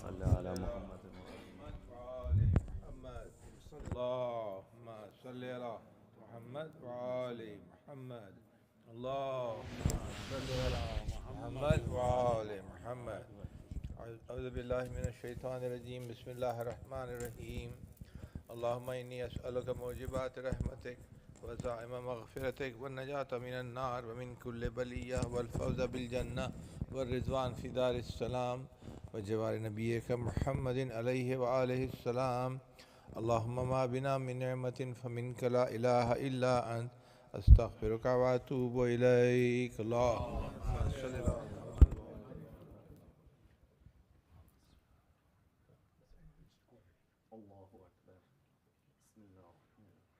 صل على محمد وآل محمد. اللهم صل على محمد وآل محمد. اللهم صل على محمد وآل محمد. أعوذ بالله من الشيطان الرجيم. بسم الله الرحمن الرحيم. اللهم إني أسألك موجبات رحمتك وزائم مغفرتك والنجاة من النار ومن كل بلية والفوز بالجنة والرضوان في دار السلام وجوار نبيك محمد عليه وآله السلام. اللهم ما بنا من نعمة فمنك لا إله إلا أنت أستغفرك وأتوب إليك. اللهم صل على الله أكبر. بسم الله الرحمن الرحيم.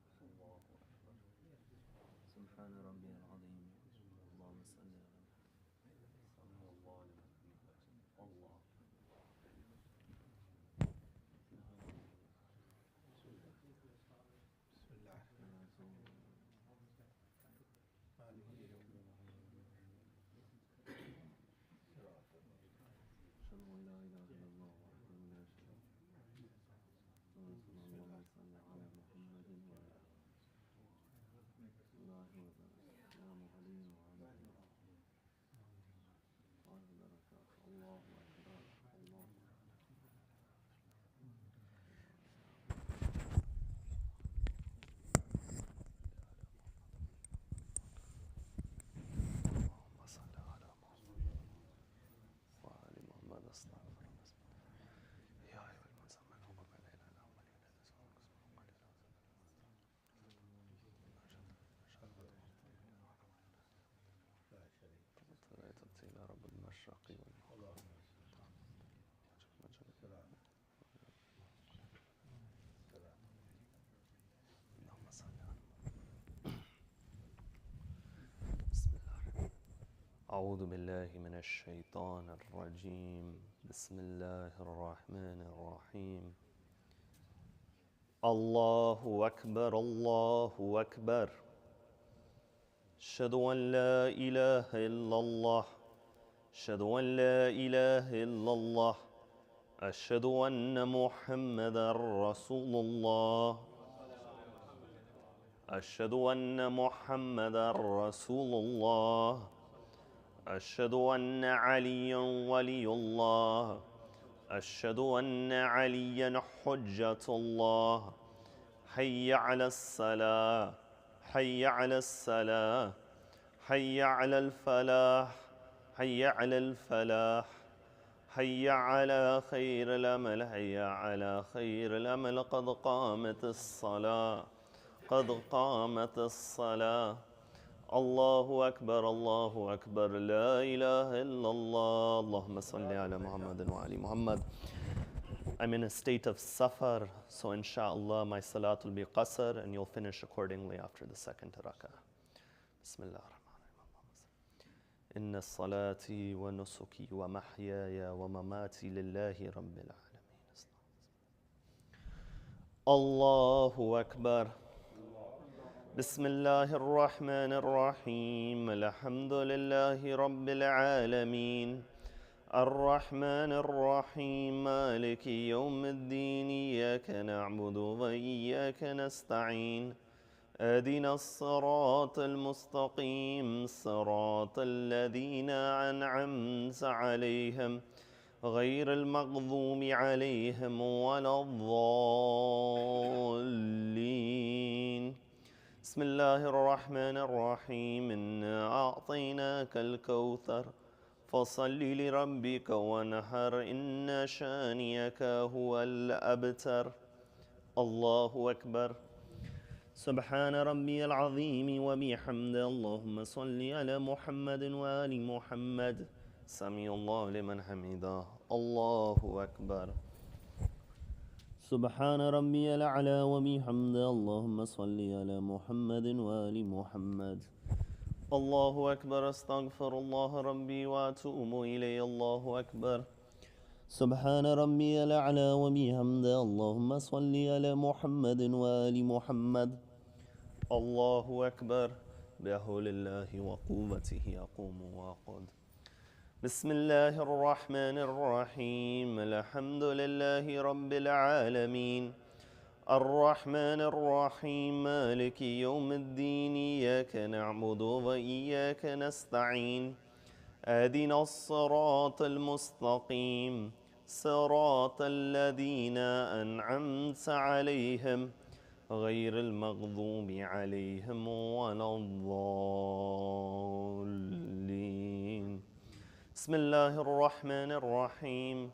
بسم الله الرحمن سبحان ربي العظيم. اللهم صل على محمد الله الله. أعوذ بالله من الشيطان الرجيم. بسم الله الرحمن الرحيم. الله أكبر الله أكبر. أشهد أن لا إله إلا الله. أشهد أن لا إله إلا الله. أشهد أن محمدا رسول الله. أشهد أن محمدا رسول الله. أشهد أن عليا ولي الله. أشهد أن عليا حجة الله. حي على الصلاة. حي على الصلاة. حي على الفلاح. حي على الفلاح. حي على خير الأمل. حي على خير الأمل. قد قامت الصلاة. قد قامت الصلاة. الله أكبر الله أكبر. لا إله إلا الله. اللهم صل على محمد وعلى محمد. I'm in a state of safar, so inshallah my salat will be qasr and you'll finish accordingly after the second rak'ah. Bismillah ar-Rahman ar-Rahim. Inna salati wa nusuki wa mahyaya wa mamati lillahi rabbil alameen. Allahu Akbar. بسم الله الرحمن الرحيم. الحمد لله رب العالمين الرحمن الرحيم مالك يوم الدين. إياك نعبد وإياك نستعين اهدنا الصراط المستقيم صراط الذين أنعمت عليهم غير المغضوب عليهم ولا الضالين. بسم الله الرحمن الرحيم. إنا أعطيناك الكوثر فصل لربك وانحر إن شانئك هو الأبتر. الله أكبر. سبحان ربي العظيم وبحمده. اللهم صل على محمد وآل محمد. سمع الله لمن حمده. الله أكبر. سبحان ربي الأعلى وبحمده. اللهم صل على محمد وآل محمد. الله أكبر. أستغفر الله ربي وأتوب إليه. الله أكبر. سبحان ربي الأعلى وبحمده. اللهم صل على محمد وآل محمد. الله أكبر. بحول الله وقوته أقوم وأقعد. بسم الله الرحمن الرحيم. الحمد لله رب العالمين الرحمن الرحيم مالك يوم الدين. إياك نعبد وإياك نستعين. اهدنا الصراط المستقيم صراط الذين أنعمت عليهم غير المغضوب عليهم ولا الضالين. بسم الله الرحمن الرحيم.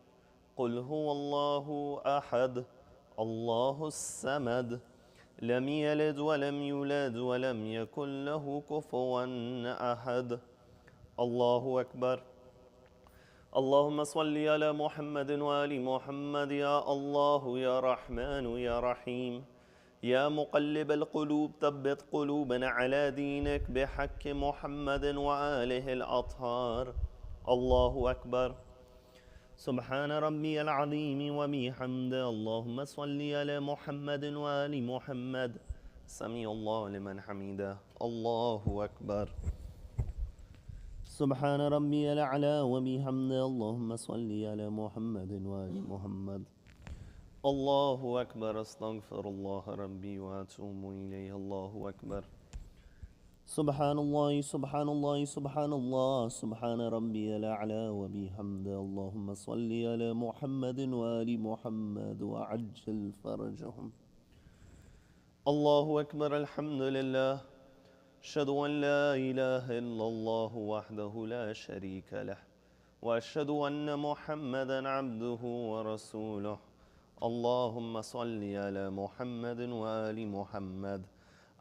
قل هو الله أحد الله الصمد لم يلد ولم يولد ولم يكن له كفوا أحد. الله أكبر. اللهم صل على محمد وآل محمد. يا الله يا رحمن يا رحيم يا مقلب القلوب ثبت قلوبنا على دينك بحق محمد وآله الأطهار. الله أكبر. سبحان ربي العظيم وبحمده. اللهم صل على محمد وآل محمد. سمع الله لمن حمده. الله أكبر. سبحان ربي الأعلى وبحمده. اللهم صل على محمد وآل محمد. الله أكبر. أستغفر الله ربي وأتوب إليه. الله أكبر. سبحان الله سبحان الله سبحان الله سبحان ربي الأعلى وبحمده. اللهم صل على محمد وآل محمد وعجل فرجهم. الله أكبر. الحمد لله. أشهد أن لا إله إلا الله وحده لا شريك له وأشهد أن محمدا عبده ورسوله. اللهم صل على محمد وآل محمد.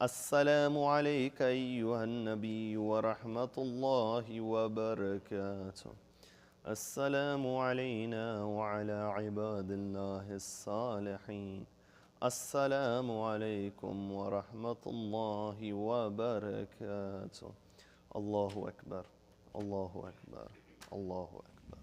السلام عليك أيها النبي ورحمة الله وبركاته. السلام علينا وعلى عباد الله الصالحين. السلام عليكم ورحمة الله وبركاته. الله أكبر. الله أكبر. الله أكبر.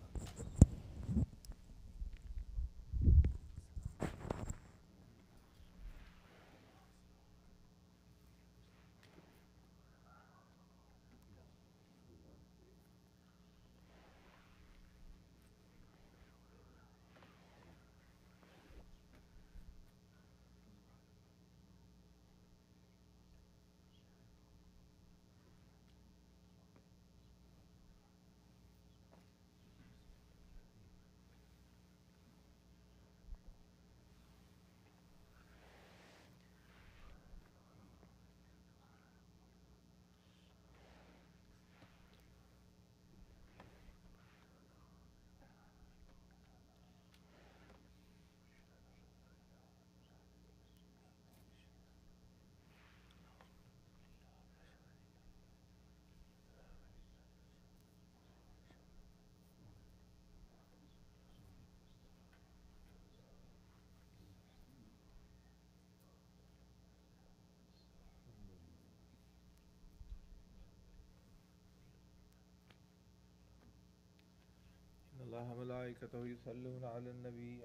الله وملائكته يصلون على النبي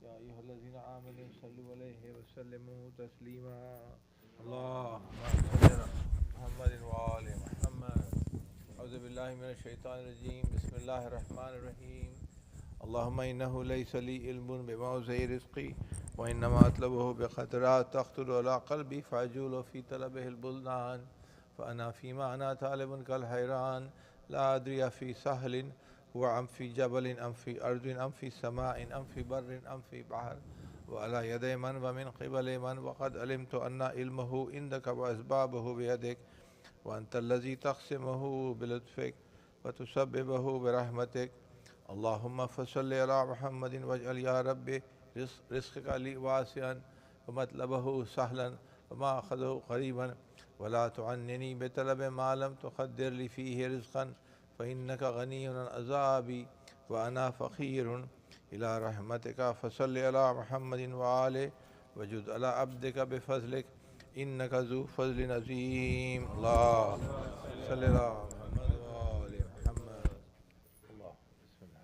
يا أيها الذين آمنوا صلوا عليه وسلموا تسليما. اللهم صل على محمد وآل محمد. أعوذ بالله من الشيطان الرجيم. بسم الله الرحمن الرحيم. اللهم إنه ليس لي علم بموضع رزقي وإنما أطلبه بخطرات تخطر على قلبي فأجول في طلبه البلدان فأنا فيما أنا طالب كالحيران لا أدري في سهل هو أم في جبل أم في أرض أم في سماء أم في بر أم في بحر وعلى يد من ومن قبل من وقد علمت أن علمه عندك وأسبابه بيدك وأنت الذي تقسمه بلطفك وتسببه برحمتك اللهم فصل على محمد واجعل يا ربي رزقك لي واسعا ومطلبه سهلا وما أخذه قريبا ولا تعنني بطلب ما لم تقدر لي فيه رزقا فإنك غني عن عذابي وأنا فقير إلى رحمتك فصل على محمد وآله وجد على عبدك بفضلك إنك ذو فضل عظيم الله صل على محمد وآل محمد الله بسم الله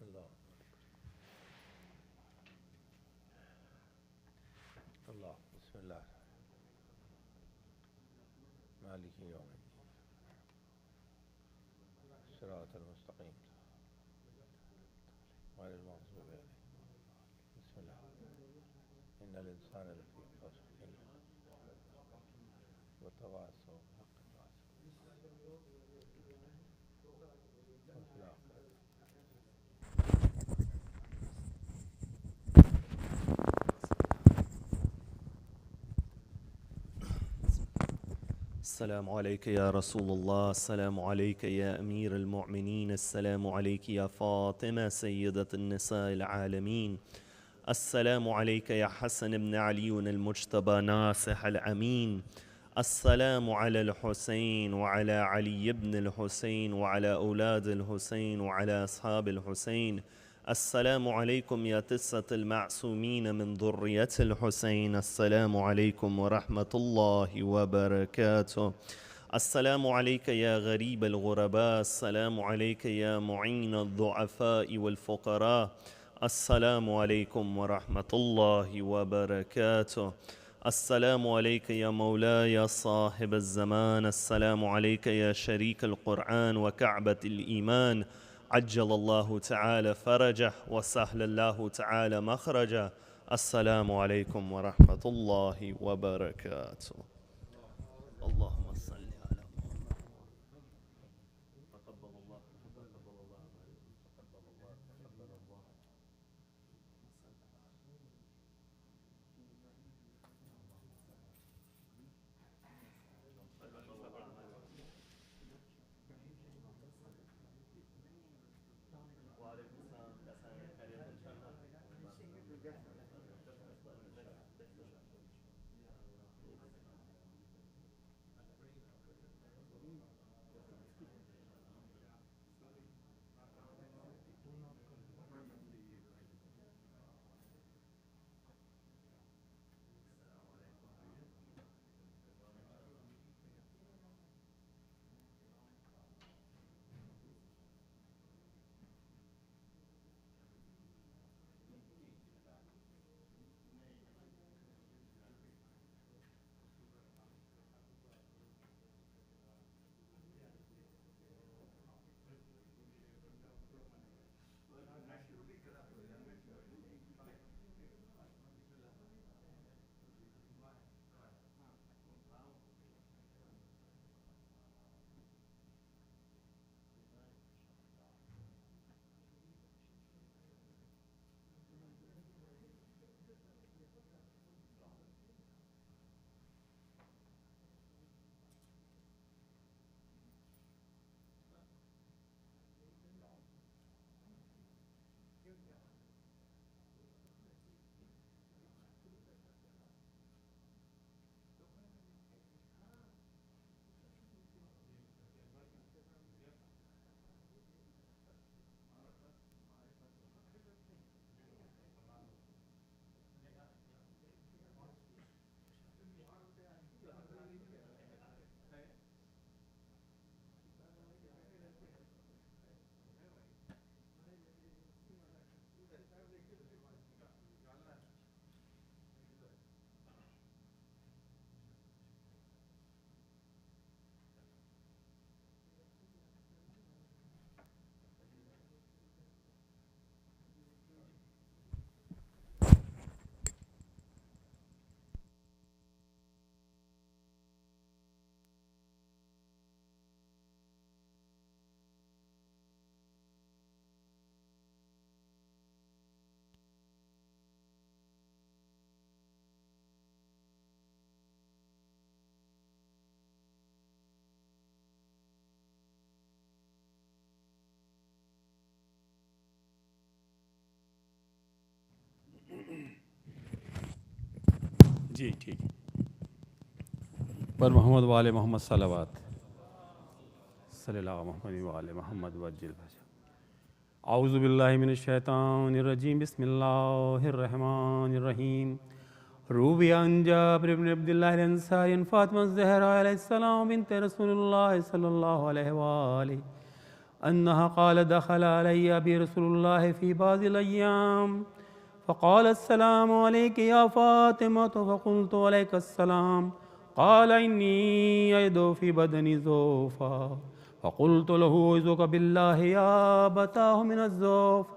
الله الله بسم الله مالك يوم الدين الصراط المستقيم غير المغضوب عليهم بسم الله إن الإنسان لفي خسر وتواصوا بالحق وتواصوا السلام عليك يا رسول الله، السلام عليك يا أمير المؤمنين، السلام عليك يا فاطمة سيدة النساء العالمين، السلام عليك يا حسن بن علي المجتبى ناصح الأمين، السلام على الحسين وعلى علي بن الحسين وعلى أولاد الحسين وعلى أصحاب الحسين، السلام عليكم يا تسة المعصومين من ذرية الحسين، السلام عليكم ورحمة الله وبركاته. السلام عليك يا غريب الغرباء، السلام عليك يا معين الضعفاء والفقراء، السلام عليكم ورحمة الله وبركاته. السلام عليك يا مولاي صاحب الزمان، السلام عليك يا شريك القرآن وكعبة الإيمان، عجل الله تعالى فرجه وسهل الله تعالى مخرجه، السلام عليكم ورحمة الله وبركاته. اللهم صل على محمد. تقبل الله تقبل الله تقبل الله تقبل الله. جی ٹھیک ہے. پر محمد وآل محمد صلوات صلی اللہ محمد وآل محمد وجل. اعوذ باللہ من الشیطان الرجیم. بسم اللہ الرحمن الرحیم. روی عن جابر بن عبد اللہ الانصاری عن فاطمہ الزہراء علیہ السلام بنت رسول اللہ صلی اللہ علیہ وآلہ انہا قال دخل علی ابی رسول اللہ فی بعض الایام فقال السلام علیک یا فاطمہ فقلت علیک السلام قال انی اجد فی بدنی ضعفا فقلت له اعوذک باللہ یا ابتاه من الضعف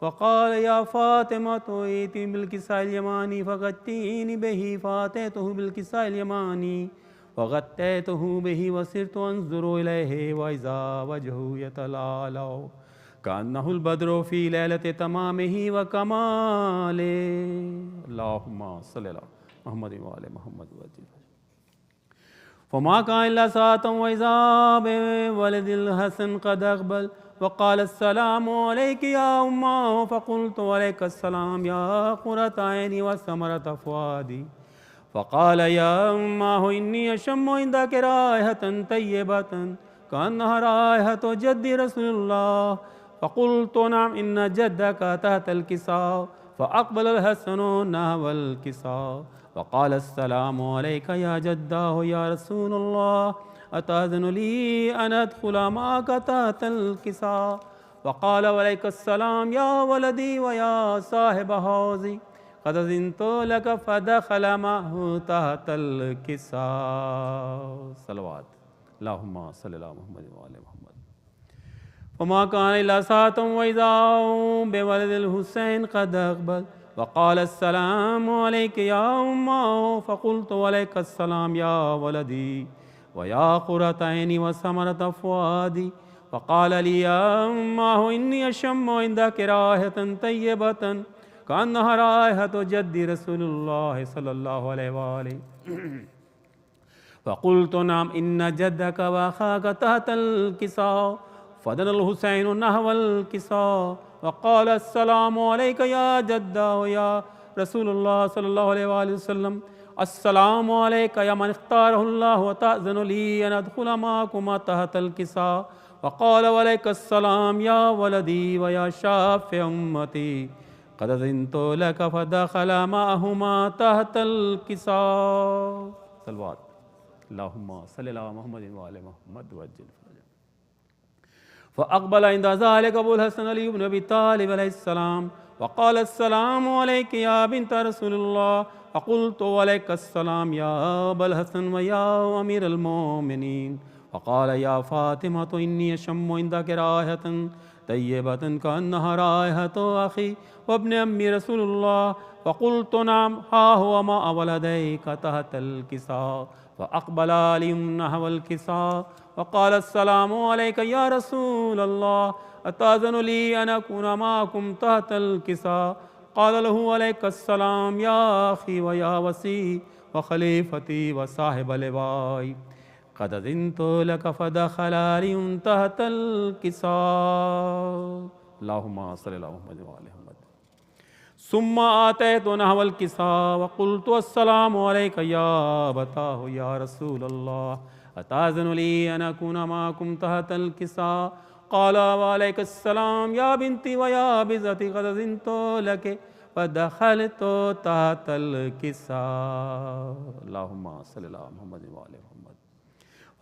فقال یا فاطمة ائتی بالکساء الیمانی فغطینی به فاتیته بالکساء الیمانی فغطیته به وصرت انظر الیہ واذا وجهه یتلالع کأنه البدر فی لیلة تمامہ وکمالہ. اللہم صلی اللہ محمد وآل محمد وجل. فما كان إلا ساعة وإذا بولد الحسن قد أقبل وقال السلام عليك يا أمه فقلت عليك السلام يا قرة عيني وثمرة فؤادي فقال يا أمه إني أشم عندك رائحة طيبة كأنها رائحة جد رسول الله فقلت نعم إن جدك تحت الكساء فأقبل الحسن نحو الكساء وقال السلام عليك يا جداه يا رسول الله أتأذن لي أن أدخل معك تحت الكساء وقال وعليك السلام يا ولدي ويا صاحب حوزي قد أذنت لك فدخل معه تحت الكساء. صلوات اللهم صل على محمد وآل محمد. وما كان إلا ساعة وإذا بولد الحسين قد أقبل وقال السلام عليك يا أمه فقلت عليك السلام يا ولدي ويا قرة عيني وثمرة فؤادي وقال لي يا أمه إني أشم عندك رائحة طيبة كأنها رائحة جد رسول الله صلى الله عليه وآله فقلت نعم إن جدك وأخاك تحت الكساء فدنا الحسين نحو الكساء وقال السلام عليك يا جدة يا رسول الله صلى الله عليه وآله وسلم السلام عليك يا من اختاره الله وتأذن لي أن أدخل معكما تحت الكساء وقال وعليك السلام يا ولدي ويا شافع أمتي قد أذنت لك فدخل معهما تحت الكساء. صلوات اللهم صل على محمد وآل محمد وجل. فأقبل عند ذلك أبو الحسن علي بن أبي طالب عليه السلام وقال السلام عليك يا بنت رسول الله فقلت وعليك السلام يا أبا الحسن ويا أمير المؤمنين وقال يا فاطمة إني أشم عندك رائحة طيبة كأنها رائحة أخي وابن أمي رسول الله فقلت نعم ها هو مع ولديك تحت الكساء فأقبل علي نحو الكساء وقال السلام عليك يا رسول الله أتأذن لي أن أكون معكم تحت الكساء قال له عليك السلام يا أخي ويا وسي وخليفتي وصاحب لوائي قد أذنت لك فدخل علي تحت الكساء. اللهم صل على محمد وآل محمد. ثم آتيت نحو الكساء وقلت السلام عليك يا أبتاه يا رسول الله أتأذن لي أن أكون معكم تحت الكساء قال وعليك السلام يا بنتي ويا بزتي قد أذنت لك فدخلت تحت الكساء. اللهم صل على محمد وآل محمد.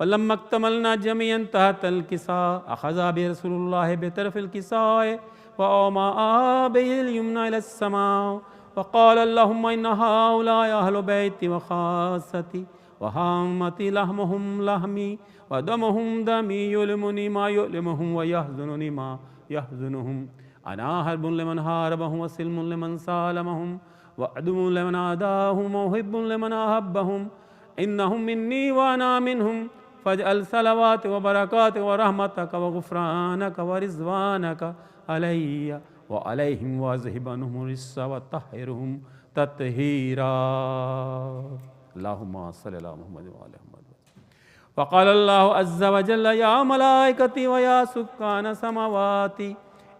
ولما اكتملنا جميعا تحت الكساء أخذ برسول الله بطرف الكساء وأومأ به اليمنى إلى السماء وقال اللهم إن هؤلاء أهل بيتي وخاصتي وهامتي لحمهم لحمي ودمهم دمي يؤلمني ما يؤلمهم ويحزنني ما يحزنهم أنا حرب لمن حاربهم وسلم لمن سالمهم وعدو لمن عاداهم ومحب لمن أحبهم إنهم مني وأنا منهم فاجعل صلوات وبركات ورحمتك وغفرانك ورضوانك علي وعليهم واذهب عنهم الرجس وطهرهم تطهيرا. اللهم صل على محمد وآل محمد. وقال الله عز وجل يا ملائكتي ويا سكان سماواتي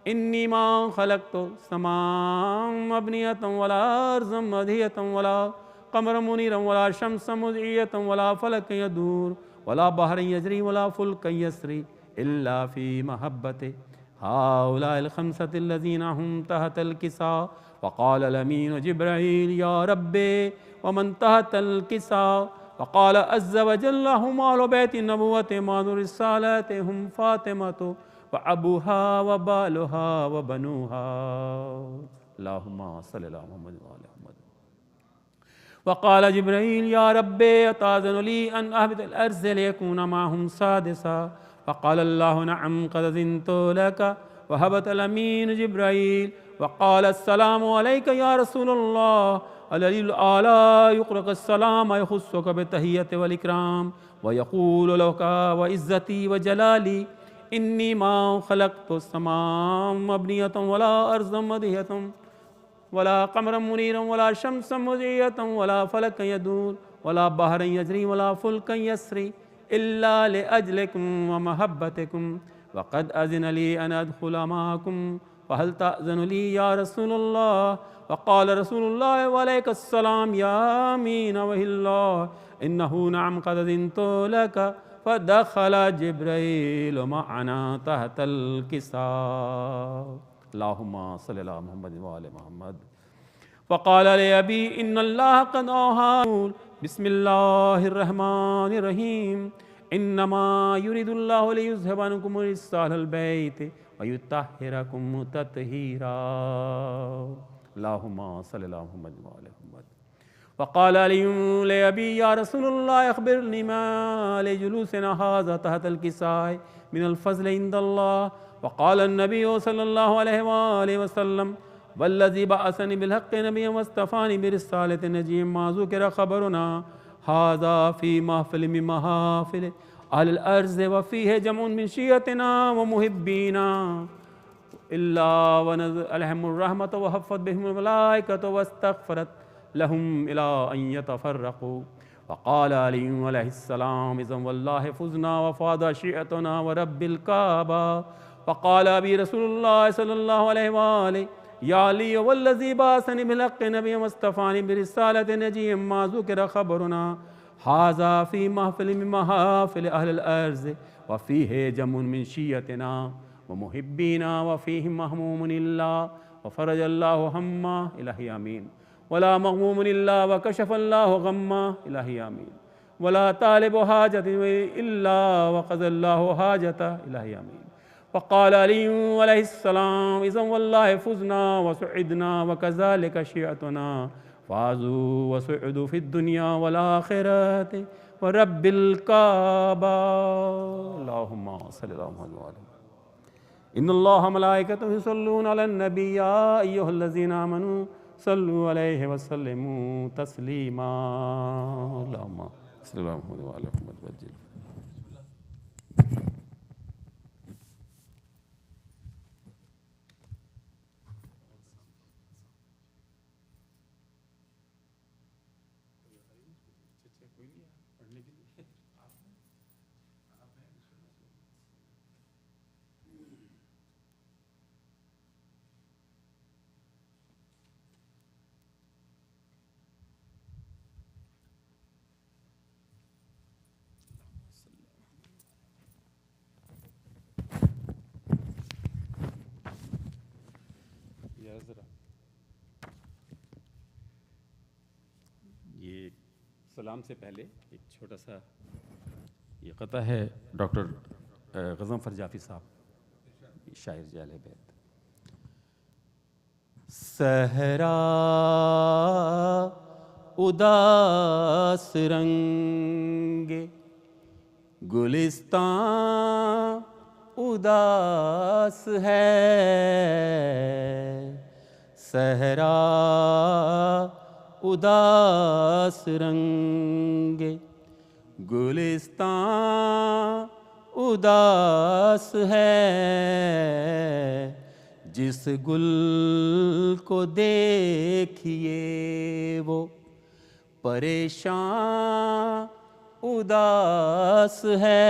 إني ما خلقت سماء مبنية ولا أرضا مدهية ولا قمرا منيرا ولا شمسا مضيئة ولا فلكا يدور ولا بحرا يجري ولا فلكا يسري إلا في محبته هؤلاء الخمسة الذين هم تحت الكساء. وقال الأمين جبرائيل يا ربي ومن تحت الكساء. وقال عز وجل هم أهل بيت النبوة ما الرسالات هم فاطمة وأبوها وبالها وبنوها. اللهم صل على محمد وعلى محمد. وقال جبرائيل يا ربي أتأذن لي أن أهبط الأرض ليكون معهم سادسا. فقال الله نعم قد أذنت لك. وهبط الأمين جبرائيل وقال السلام عليك يا رسول الله. الذي الأعلى يقرأ السلام يخصك بالتحية والإكرام ويقول لك وعزتي وجلالي إني ما خلقت السماء مبنية ولا أرض مدهية ولا قمرا منيرا ولا شمسا مضيئة ولا فلكا يدور ولا بحرا يجري ولا فلكا يسري إلا لأجلكم ومحبتكم. وقد أذن لي أن أدخل معكم فهل تأذن لي يا رسول الله. وقال رسول الله وعليك السلام يا أمين وحي الله إنه نعم قد أذنت لك. فدخل جبرائيل معنا تحت الكساء. اللهم صل على محمد وعلى محمد. وقال لأبي إن الله قد أوحى بسم الله الرحمن الرحيم إنما يريد الله ليذهب عنكم الرجس أهل البيت ويطهركم تطهيرا. اللهم صل على محمد وعلى محمد. وقال علي لأبي يا رسول الله أخبرني ما لجلوسنا هذا تحت الكساء من الفضل عند الله. وقال النبي صلى الله عليه وآله وسلم والذي بعثني بالحق نبيا واصطفاني برسالة نجيا ما ذكر خبرنا هذا في محفل من محافل أهل الأرض وفيه جمع من شيعتنا ومحبينا إلا ونزل عليهم الرحمة وحفت بهم الملائكة واستغفرت لهم إلى أن يتفرقوا. وقال علي عليه السلام إذن والله فزنا وفاض شيعتنا ورب الكعبة. وقال أبي رسول الله صلى الله عليه وآله يا علي والذي بعثني بالحق نبيا واصطفاني برسالة نجيا ما ذكر خبرنا هذا في محفل من محافل أهل الأرض وفيه جمع من شيعتنا ومحبينا وفيه مهموم إلا وفرج الله همه إلهي آمين ولا مغموم إلا وكشف الله غمه إلهي آمين ولا طالب حاجة إلا وقضى الله حاجته إلهي آمين. وقال علي عليه السلام إذن والله فزنا وسعدنا وكذلك شيعتنا فازوا وسعدوا في الدنيا والآخرة ورب الكعبة. اللهم صل على محمد وعلى محمد. إن الله ملائكته يصلون على النبي يا أيها الذين آمنوا صلوا عليه وسلموا تسليما. اللهم صل على محمد وعلى محمد وجل. یہ سلام سے پہلے ایک چھوٹا سا یہ قطعہ ہے ڈاکٹر غضنفر جعفری صاحب شاعر جعل بیت. صحرا اداس رنگ گلستان اداس ہے صحرا اداس رنگ گلستان اداس ہے جس گل کو دیکھیے وہ پریشان اداس ہے.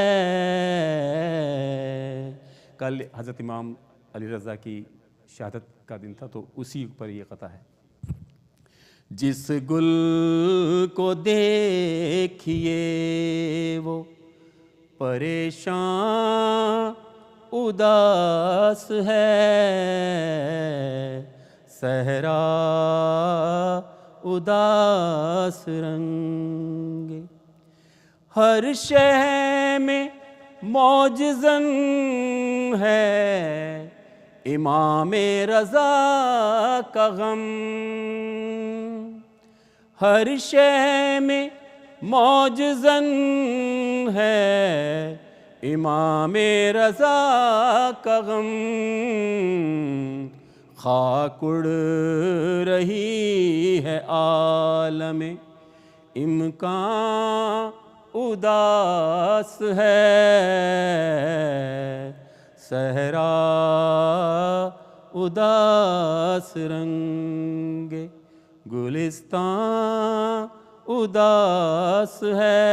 کل حضرت امام علی رضا کی شہادت کا دن تھا تو اسی پر یہ قطعہ ہے. جس گل کو دیکھیے وہ پریشان اداس ہے، صحرا اداس رنگ، ہر شے میں معجزن ہے، امام رضا کا غم، ہر شے میں معجزن ہے، امام رضا کا غم، خاک اڑ رہی ہے عالم امکان اداس ہے، صحرا اداس رنگ، گلستان اداس ہے،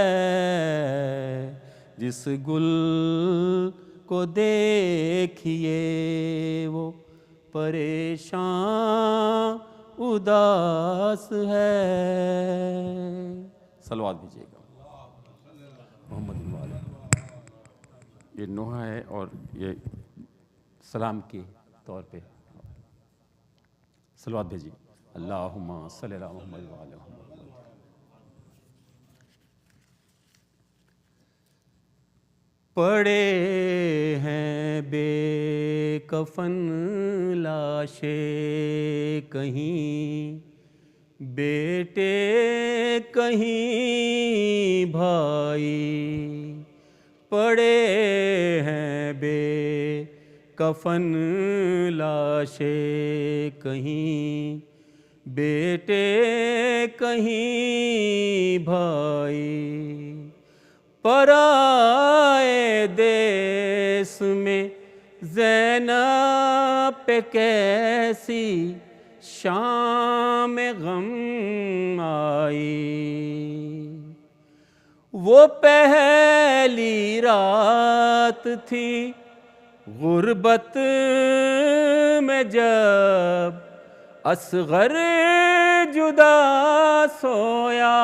جس گل کو دیکھیے وہ پریشان اداس ہے۔ صلوات بھیجیے گا محمد والے۔ یہ نوحہ ہے اور یہ سلام کے طور پہ صلوات بھیجیے، اللہم صلی علی محمد وعلی محمد۔ پڑے ہیں بے کفن لاشیں کہیں، بیٹے کہیں بھائی، پڑے ہیں بے کفن لاشیں کہیں، بیٹے کہیں بھائی، پرائے دیس میں زینب پہ کیسی شام غم آئی، وہ پہلی رات تھی غربت میں جب اصغر جدا سویا،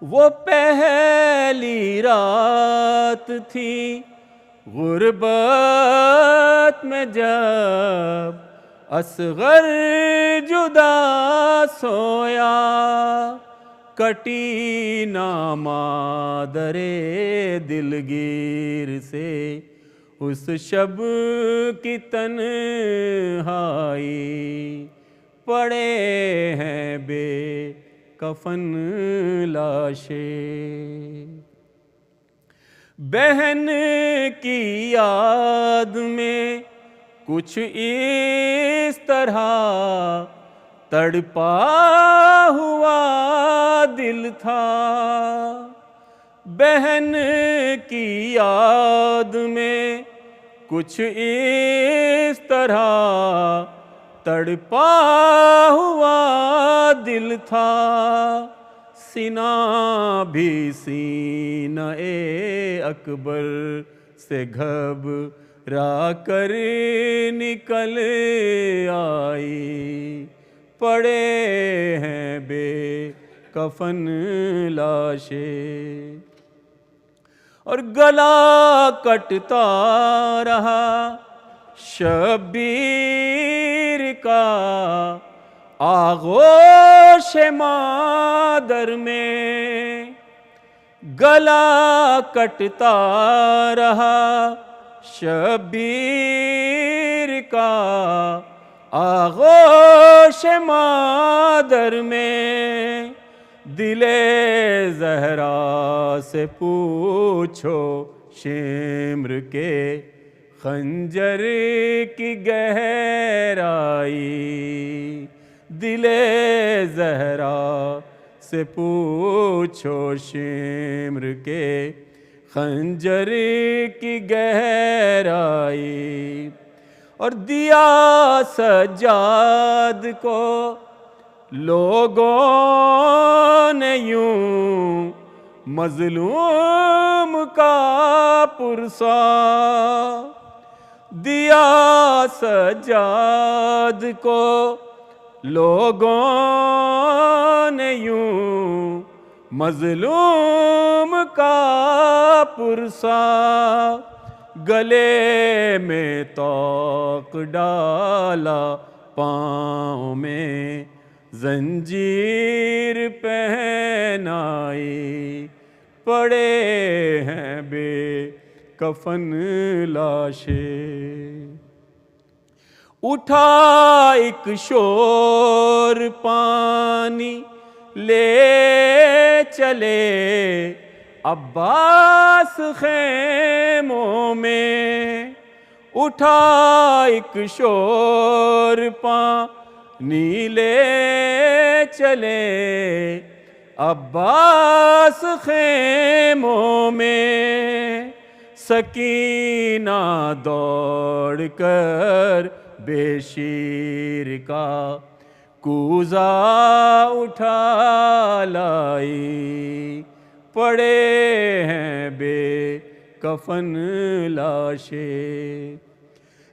وہ پہلی رات تھی غربت میں جب اصغر جدا سویا، کٹی نہ مادر دلگیر سے اس شب کی تنہائی، پڑے ہیں بے کفن لاشیں، بہن کی یاد میں کچھ اس طرح تڑپا ہوا دل تھا، بہن کی یاد میں کچھ اس طرح تڑپا ہوا دل تھا، سینہ بھی سینہ اکبر سے گھبرا کر نکل آئی، پڑے ہیں بے کفن لاشیں، اور گلا کٹتا رہا شبیر کا آغوش مادر میں، گلا کٹتا رہا شبیر کا آغوش مادر میں، دل زہرا سے پوچھو شمر کے خنجر کی گہرائی، دل زہرا سے پوچھو شمر کے خنجر کی گہرائی، اور دیا سجاد کو لوگوں نے یوں مظلوم کا پرسا، دیا سجاد کو لوگوں نے یوں مظلوم کا پرسا گلے میں طوق ڈالا پاؤں میں زنجیر پہنائی پڑے ہیں بے کفن لاشیں اٹھا ایک شور پانی لے چلے عباس خیموں میں اٹھا ایک شور پانی لے چلے عباس خیموں میں سکینہ دوڑ کر بے شیر کا کوزہ اٹھا لائی پڑے ہیں بے کفن لاشیں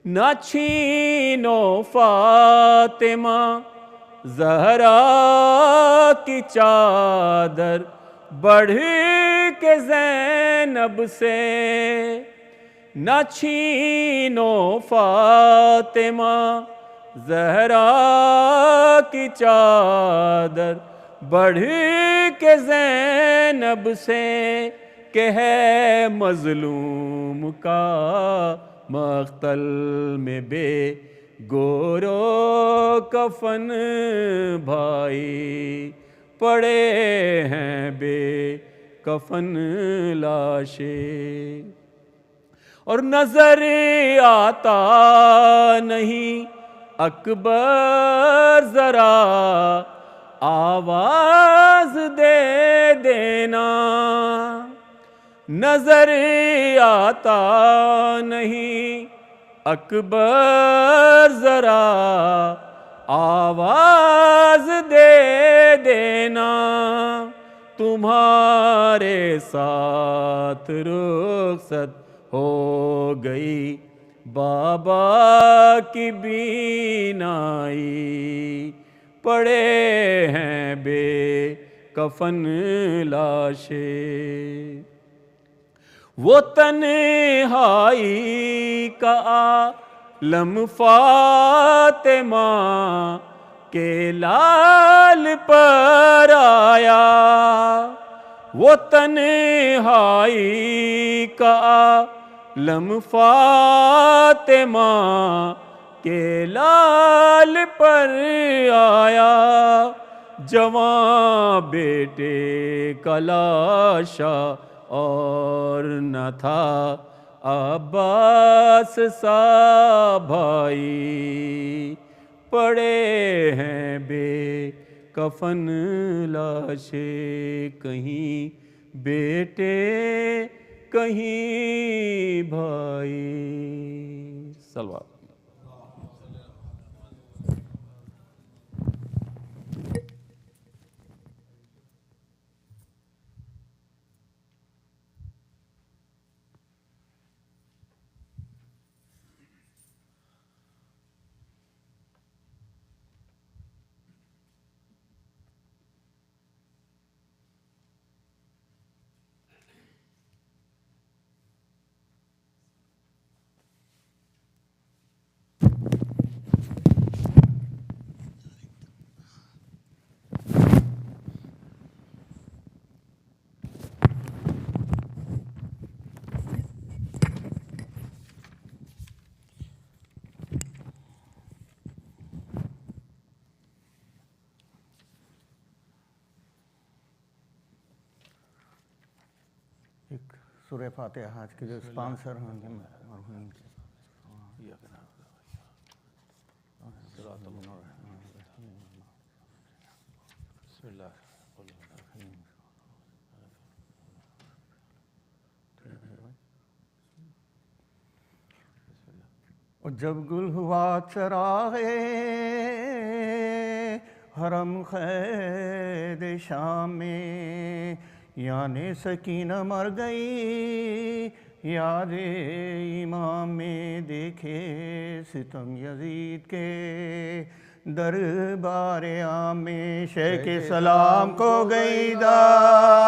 نہ چھینو فاطمہ زہرا کی چادر بڑھ کے زینب سے نہ چھینو فاطمہ زہرا کی چادر بڑھ کے زینب سے کہ ہے مظلوم کا مقتل میں بے گورو کفن بھائی پڑے ہیں بے کفن لاشیں اور نظر آتا نہیں اکبر ذرا آواز دے دینا نظر آتا نہیں اکبر ذرا آواز دے دینا تمہارے ساتھ رخصت ہو گئی بابا کی بینائی پڑے ہیں بے کفن لاشیں وہ تنہائی کا عالم فاطمہ کے لال پر آیا وہ تنہائی کا عالم فاطمہ کے لال پر آیا جوان بیٹے کا لاشا اور نہ تھا عباس سا بھائی پڑے ہیں بے کفن لاشیں کہیں بیٹے کہیں بھائی صلوات سورہ فاتحہ آج کے جو اسپانسر ہوں گے مرحوم جب گل ہوا چراغے حرم قید شام میں یعنی سکینہ مر گئی یاد امام میں دیکھے ستم یزید کے دربار عام میں شیخ سلام کو گئی دارالسلام،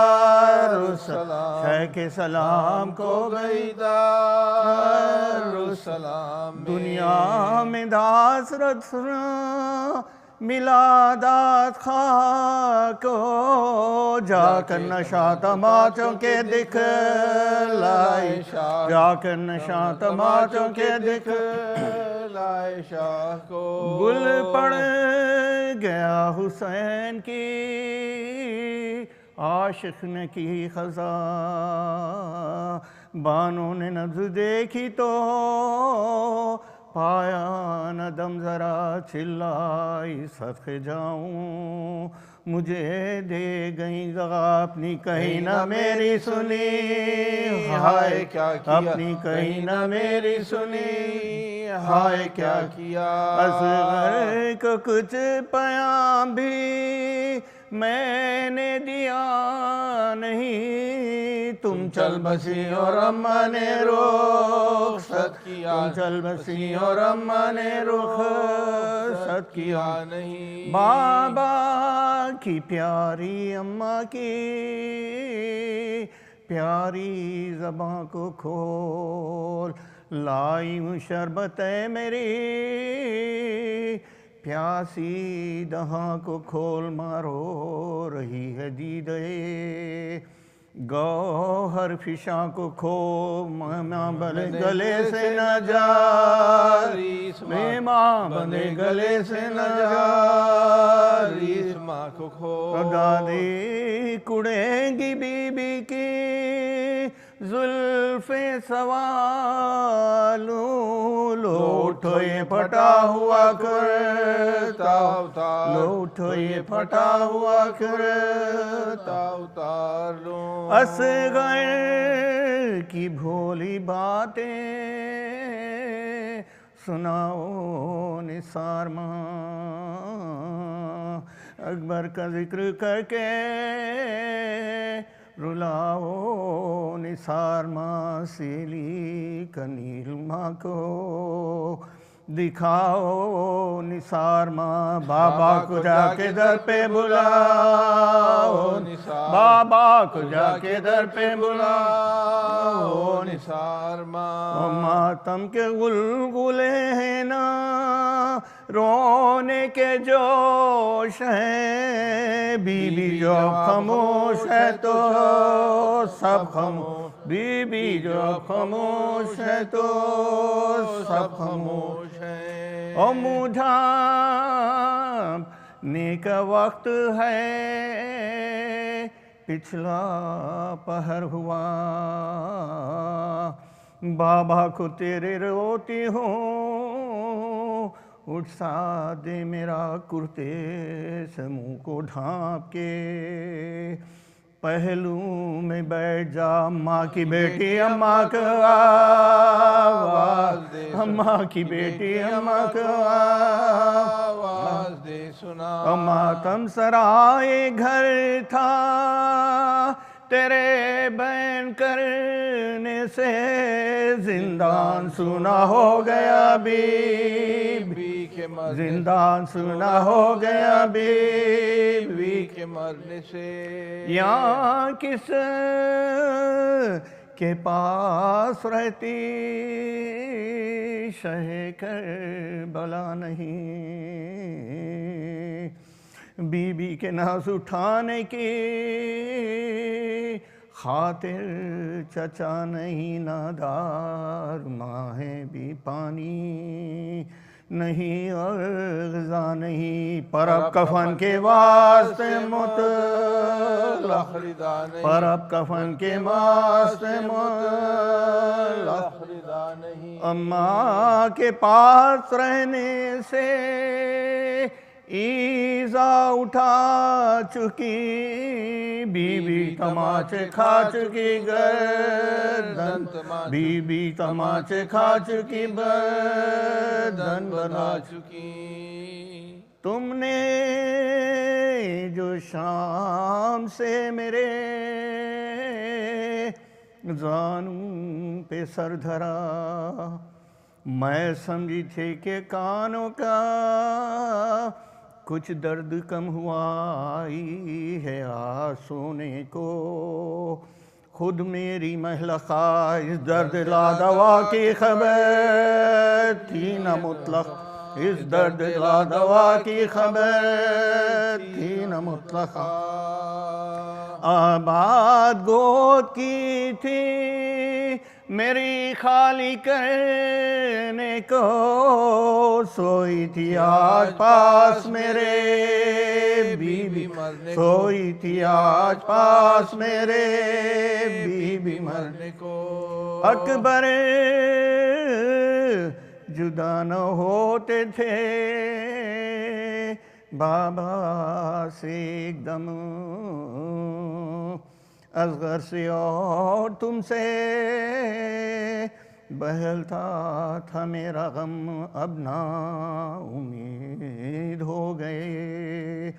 شیخ سلام کو گئی دارالسلام، دنیا میں داسرت ملا داد خواہ کو، جا کر نشاں تماچوں کے دکھلائے شاہ، جا کر نشاں تماچوں کے دکھلائے شاہ کو، گل پڑ گیا حسین کی عاشق نے کی خزاں، بانوں نے نبض دیکھی تو پایا نہ دم، ذرا چلائی صدقے جاؤں، مجھے دے گئیں دغا اپنی کہیں نہ میری سنی، ہائے کیا کیا اپنی کہیں نہ میری سنی، ہائے کیا کیا، اصغر کو کچھ پیام بھی میں نے دیا نہیں، تم چل بسی اور اماں نے رخصت کیا، تم چل بسی اور اماں نے رخصت کیا نہیں، بابا کی پیاری اماں کی پیاری زباں کو کھول، لائی ہوں شربت میری پیاسی دہاں کو کھول، مارو رہی ہے دیدے گوہر فشاں کو کھول، ماں بندے گلے سے نہ جاری، ماں بندے گلے سے نہ جاری، ماں کو کھول، دادی کڑیں گی بی بی کی زلفیں سوالوں، لو اٹھو یہ پھٹا ہوا کرتا اتار، لو اٹھو یہ پھٹا ہوا کرتا اتار لوں، اصغر کی بھولی باتیں سناؤ نثار ماں، اکبر کا ذکر کر کے رلاؤ نثار ماں، سیلی کا نیل ماں کو دکھاؤ نثار ماں، بابا کو جا کے در پہ بلاؤ نثار، بابا کو جا کے در پہ بلاؤ نثار ماں، ماتم کے غلغلے ہیں نا رونے کے جوش ہیں، بی بی جو خاموش ہے تو سب خاموش، بی بی جو خاموش ہے تو سب خاموش ہے، او منہ ڈھانپنے کا وقت ہے، پچھلا پہر ہوا، بابا کو تیرے روتی ہوں، اٹھ سا دے میرا کرتے سے منہ کو ڈھانپ کے، پہلو میں بیٹھ جا، ماں کی بیٹی اماں کو آواز دے، اماں کی بیٹی اماں کو آواز دے سنا، ماتم سرائے گھر تھا تیرے بین کرنے سے، زندان سونا ہو گیا بی بی کے مرنے، زندان سونا ہو گیا بی بی کے مرنے سے، یہاں کس کے پاس رہتی شہ کربلا نہیں، بی بی کے ناز اٹھانے کی خاطر چچا نہیں نادار، ماں ہے بھی پانی نہیں اور غذا نہیں، پر اب کفن کے واسطے مطلق خریدا نہیں، پر اب کفن کے واسطے مطلق خریدا نہیں، اماں کے پاس رہنے سے ایزا اٹھا چکی، بی بی تماچے کھا چکی گردن، بی بی تماچے کھا چکی گردن بنا چکی، تم نے جو شام سے میرے زانوں پہ سر دھرا، میں سمجھی تھی کہ کانوں کا کچھ درد کم ہوا ہی ہے آج سونے کو، خود میری محل خواہش درد لا دوا کی خبر تھی نہ مطلق، اس درد لا دوا کی خبر تھی نہ مطلق، آباد گود کی تھی میری خالی کرنے کو، سوئی تھی آج پاس میرے بی بی مرنے کو، سوئی تھی آج پاس میرے بی بی مرنے کو، اکبر جدا نہ ہوتے تھے بابا سے ایک دم، اصغر سے اور تم سے بہلتا تھا میرا غم، اب نا امید ہو گئے،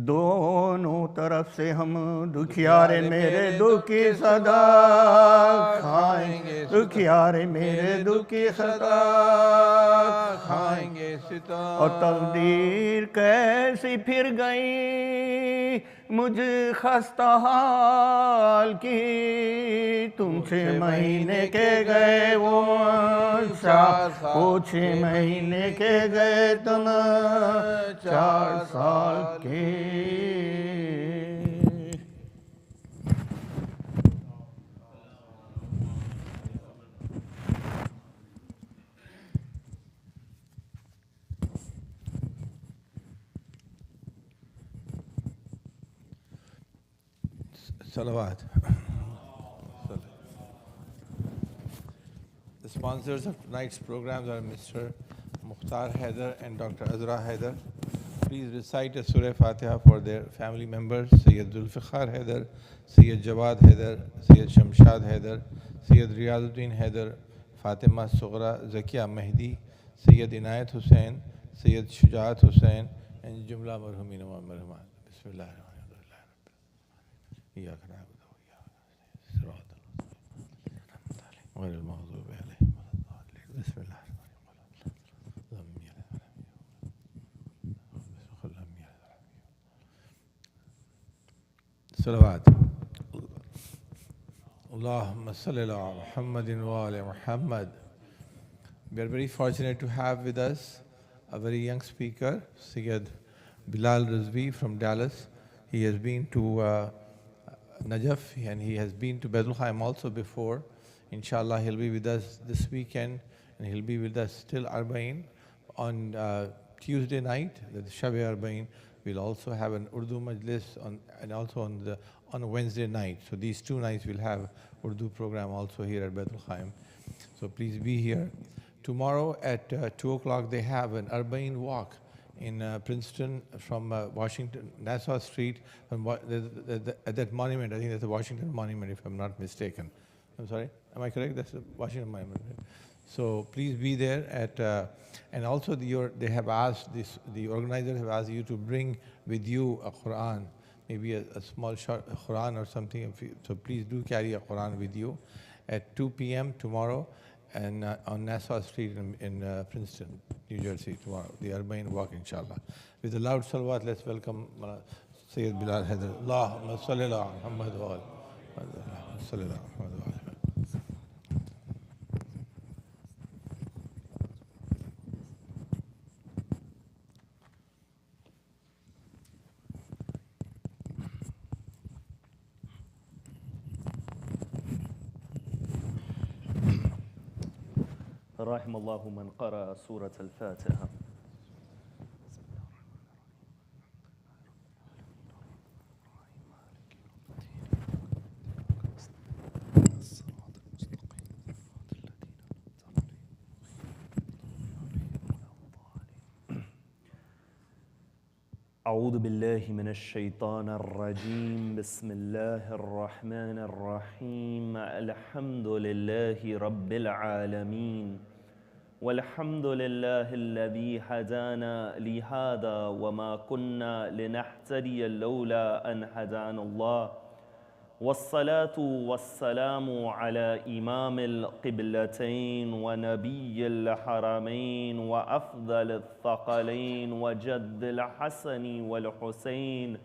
دونوں طرف سے ہم دکھیارے میرے دکھ کی صدا کھائیں گے، دکھیارے میرے دکھ کی صدا کھائیں گے ستم، اور تقدیر کیسی پھر گئی مجھ خستہ حال کی، تم 6 مہینے کے گئے وہ 4 مہینے کے گئے تم 4 سال کے۔ Salawat. The sponsors of tonight's programs are Mr. Mukhtar Haider and Dr. Azra Haider. Please recite a Surah Fatiha for their family members, Sayyid Zulfiqar Haider, Sayyid Jawad Haider, Sayyid Shamshad Haider, Sayyid Riyazuddin Haider, Fatima Sughra, Zakiya Mehdi, Sayyid Inayat Hussain, Sayyid Shujaat Hussain, and Jumla Marhumin wa Marhumat. Bismillah. إياك نعبد وإياك نستعين صراط المستقيم غير المغضوب عليهم ولا الضالين بسم الله الرحمن الرحيم صلوات اللهم صل على محمد وآل محمد. We are very fortunate to have with us a very young speaker, Sayyid Bilal Rizvi from Dallas. He has been to Najaf, and he has been to Baitul Qaim also before. Inshallah, he'll be with us this weekend, and he'll be with us till Arba'in. On Tuesday night, the Shab-e Arba'in, we'll also have an Urdu Majlis, and also on Wednesday night. So these 2 nights we'll have Urdu program also here at Baitul Qaim. So please be here. Tomorrow at 2 o'clock, they have an Arba'in walk in Princeton from Washington, Nassau Street, at that monument. I think that's the Washington Monument, if I'm not mistaken. I'm sorry, am I correct? That's the Washington Monument. So please be there at, and also they have asked, the organizers have asked you to bring with you a Quran, maybe a small short Quran or something. So please do carry a Quran with you at 2 p.m. tomorrow, and on Nassau Street in Princeton, New Jersey tomorrow, the Arba'in walk, inshallah. With a loud salawat, let's welcome Sayyid Bilal Haider. Allahumma salli ala Muhammad wa ala salli ala Muhammad wa ala. رحم الله من قرأ سورة الفاتحة. أعوذ بالله من الشيطان الرجيم. بسم الله الرحمن الرحيم. الحمد لله رب العالمين، والحمد لله الذي هدانا لهذا وما كنا لنهتدي لولا أن هدانا الله، والصلاة والسلام على إمام القبلتين ونبي الحرمين وأفضل الثقلين وجد الحسن والحسين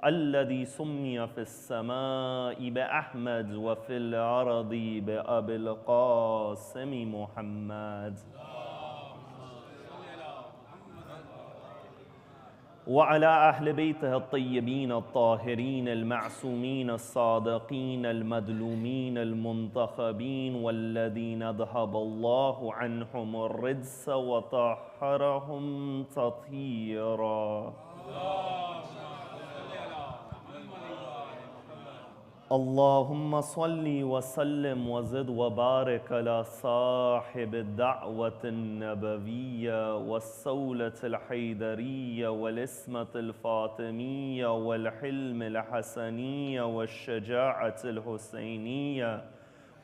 الذي سمي في السماء بأحمد وفي الأرض بأبي القاسم محمد وعلى أهل بيته الطيبين الطاهرين المعصومين الصادقين المظلومين المنتخبين والذين أذهب الله عنهم الرجس وطهرهم تطهيرا اللهم صل وسلم وزد وبارك على صاحب الدعوة النبوية والسولة الحيدرية والاسمة الفاطمية والحلم الحسنية والشجاعة الحسينية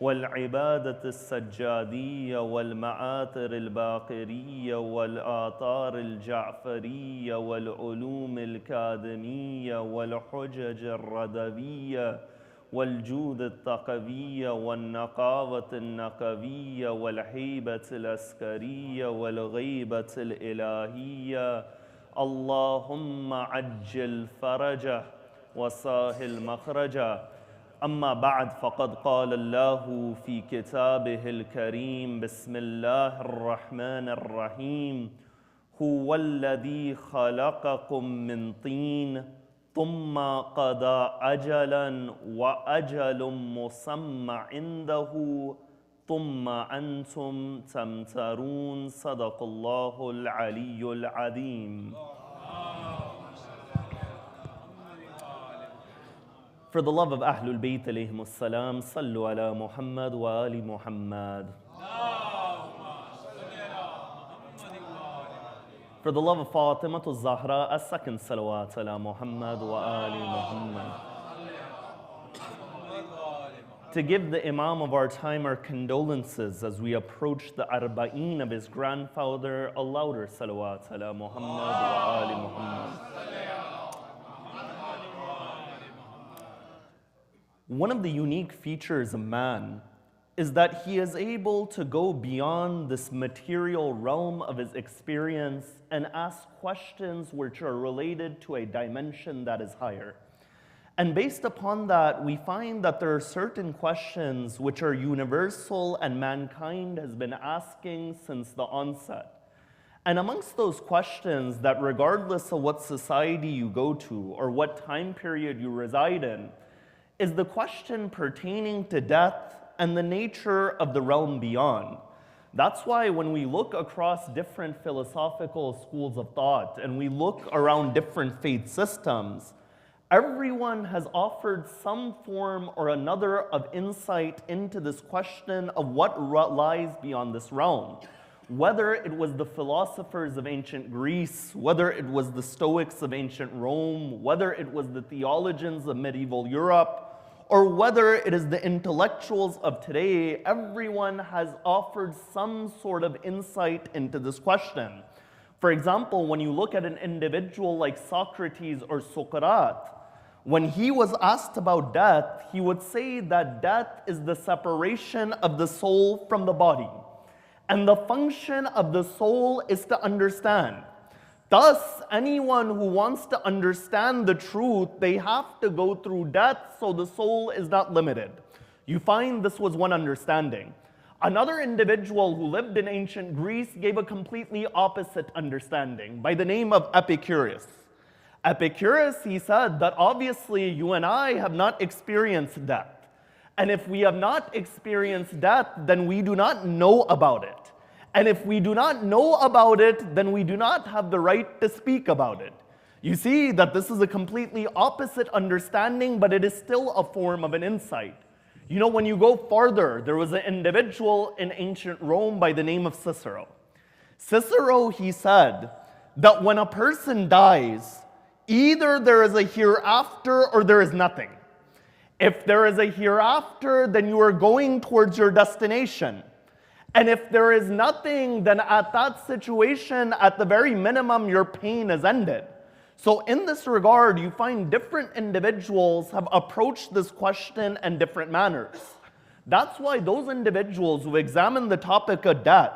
والعبادة السجادية والمآثر الباقرية والآثار الجعفرية والعلوم الكاذمية والحجج الردوية والجود التقوية والنقاوة النقوية والهيبة العسكرية والغيبة الإلهية اللهم عجل فرجه وسهل مخرجه أما بعد فقد قال الله في كتابه الكريم بسم الله الرحمن الرحيم هو الذي خلقكم من طين ثم قضى أجلا وأجل مسمى عنده ثم أنتم تمترون صدق الله العلي العظيم. For the love of Ahlul Bayt alayhim as-salam, sallu ala Muhammad wa ali Muhammad. For the love of Fatima al-Zahra, a second salawat ala Muhammad wa ali Muhammad. To give the Imam of our time our condolences as we approach the Arba'een of his grandfather, a louder salawat ala Muhammad wa ali Muhammad. One of the unique features of man is that he is able to go beyond this material realm of his experience and ask questions which are related to a dimension that is higher. And based upon that, we find that there are certain questions which are universal and mankind has been asking since the onset. And amongst those questions that regardless of what society you go to or what time period you reside in, is the question pertaining to death and the nature of the realm beyond. That's why when we look across different philosophical schools of thought and we look around different faith systems, everyone has offered some form or another of insight into this question of what lies beyond this realm. Whether it was the philosophers of ancient Greece, whether it was the Stoics of ancient Rome, whether it was the theologians of medieval Europe, or whether it is the intellectuals of today, everyone has offered some sort of insight into this question. For example, when you look at an individual like Socrates or Socrates, when he was asked about death, he would say that death is the separation of the soul from the body. And the function of the soul is to understand. Thus, anyone who wants to understand the truth, they have to go through death, so the soul is not limited. You find this was one understanding. Another individual who lived in ancient Greece gave a completely opposite understanding by the name of Epicurus. Epicurus, he said that obviously you and I have not experienced death. And if we have not experienced death, then we do not know about it. And if we do not know about it, then we do not have the right to speak about it. You see that this is a completely opposite understanding, but it is still a form of an insight. You know, when you go farther, there was an individual in ancient Rome by the name of Cicero. Cicero, he said that when a person dies, either there is a hereafter or there is nothing. If there is a hereafter, then you are going towards your destination. And if there is nothing, then at that situation, at the very minimum, your pain is ended. So in this regard, you find different individuals have approached this question in different manners. That's why those individuals who examined the topic of death,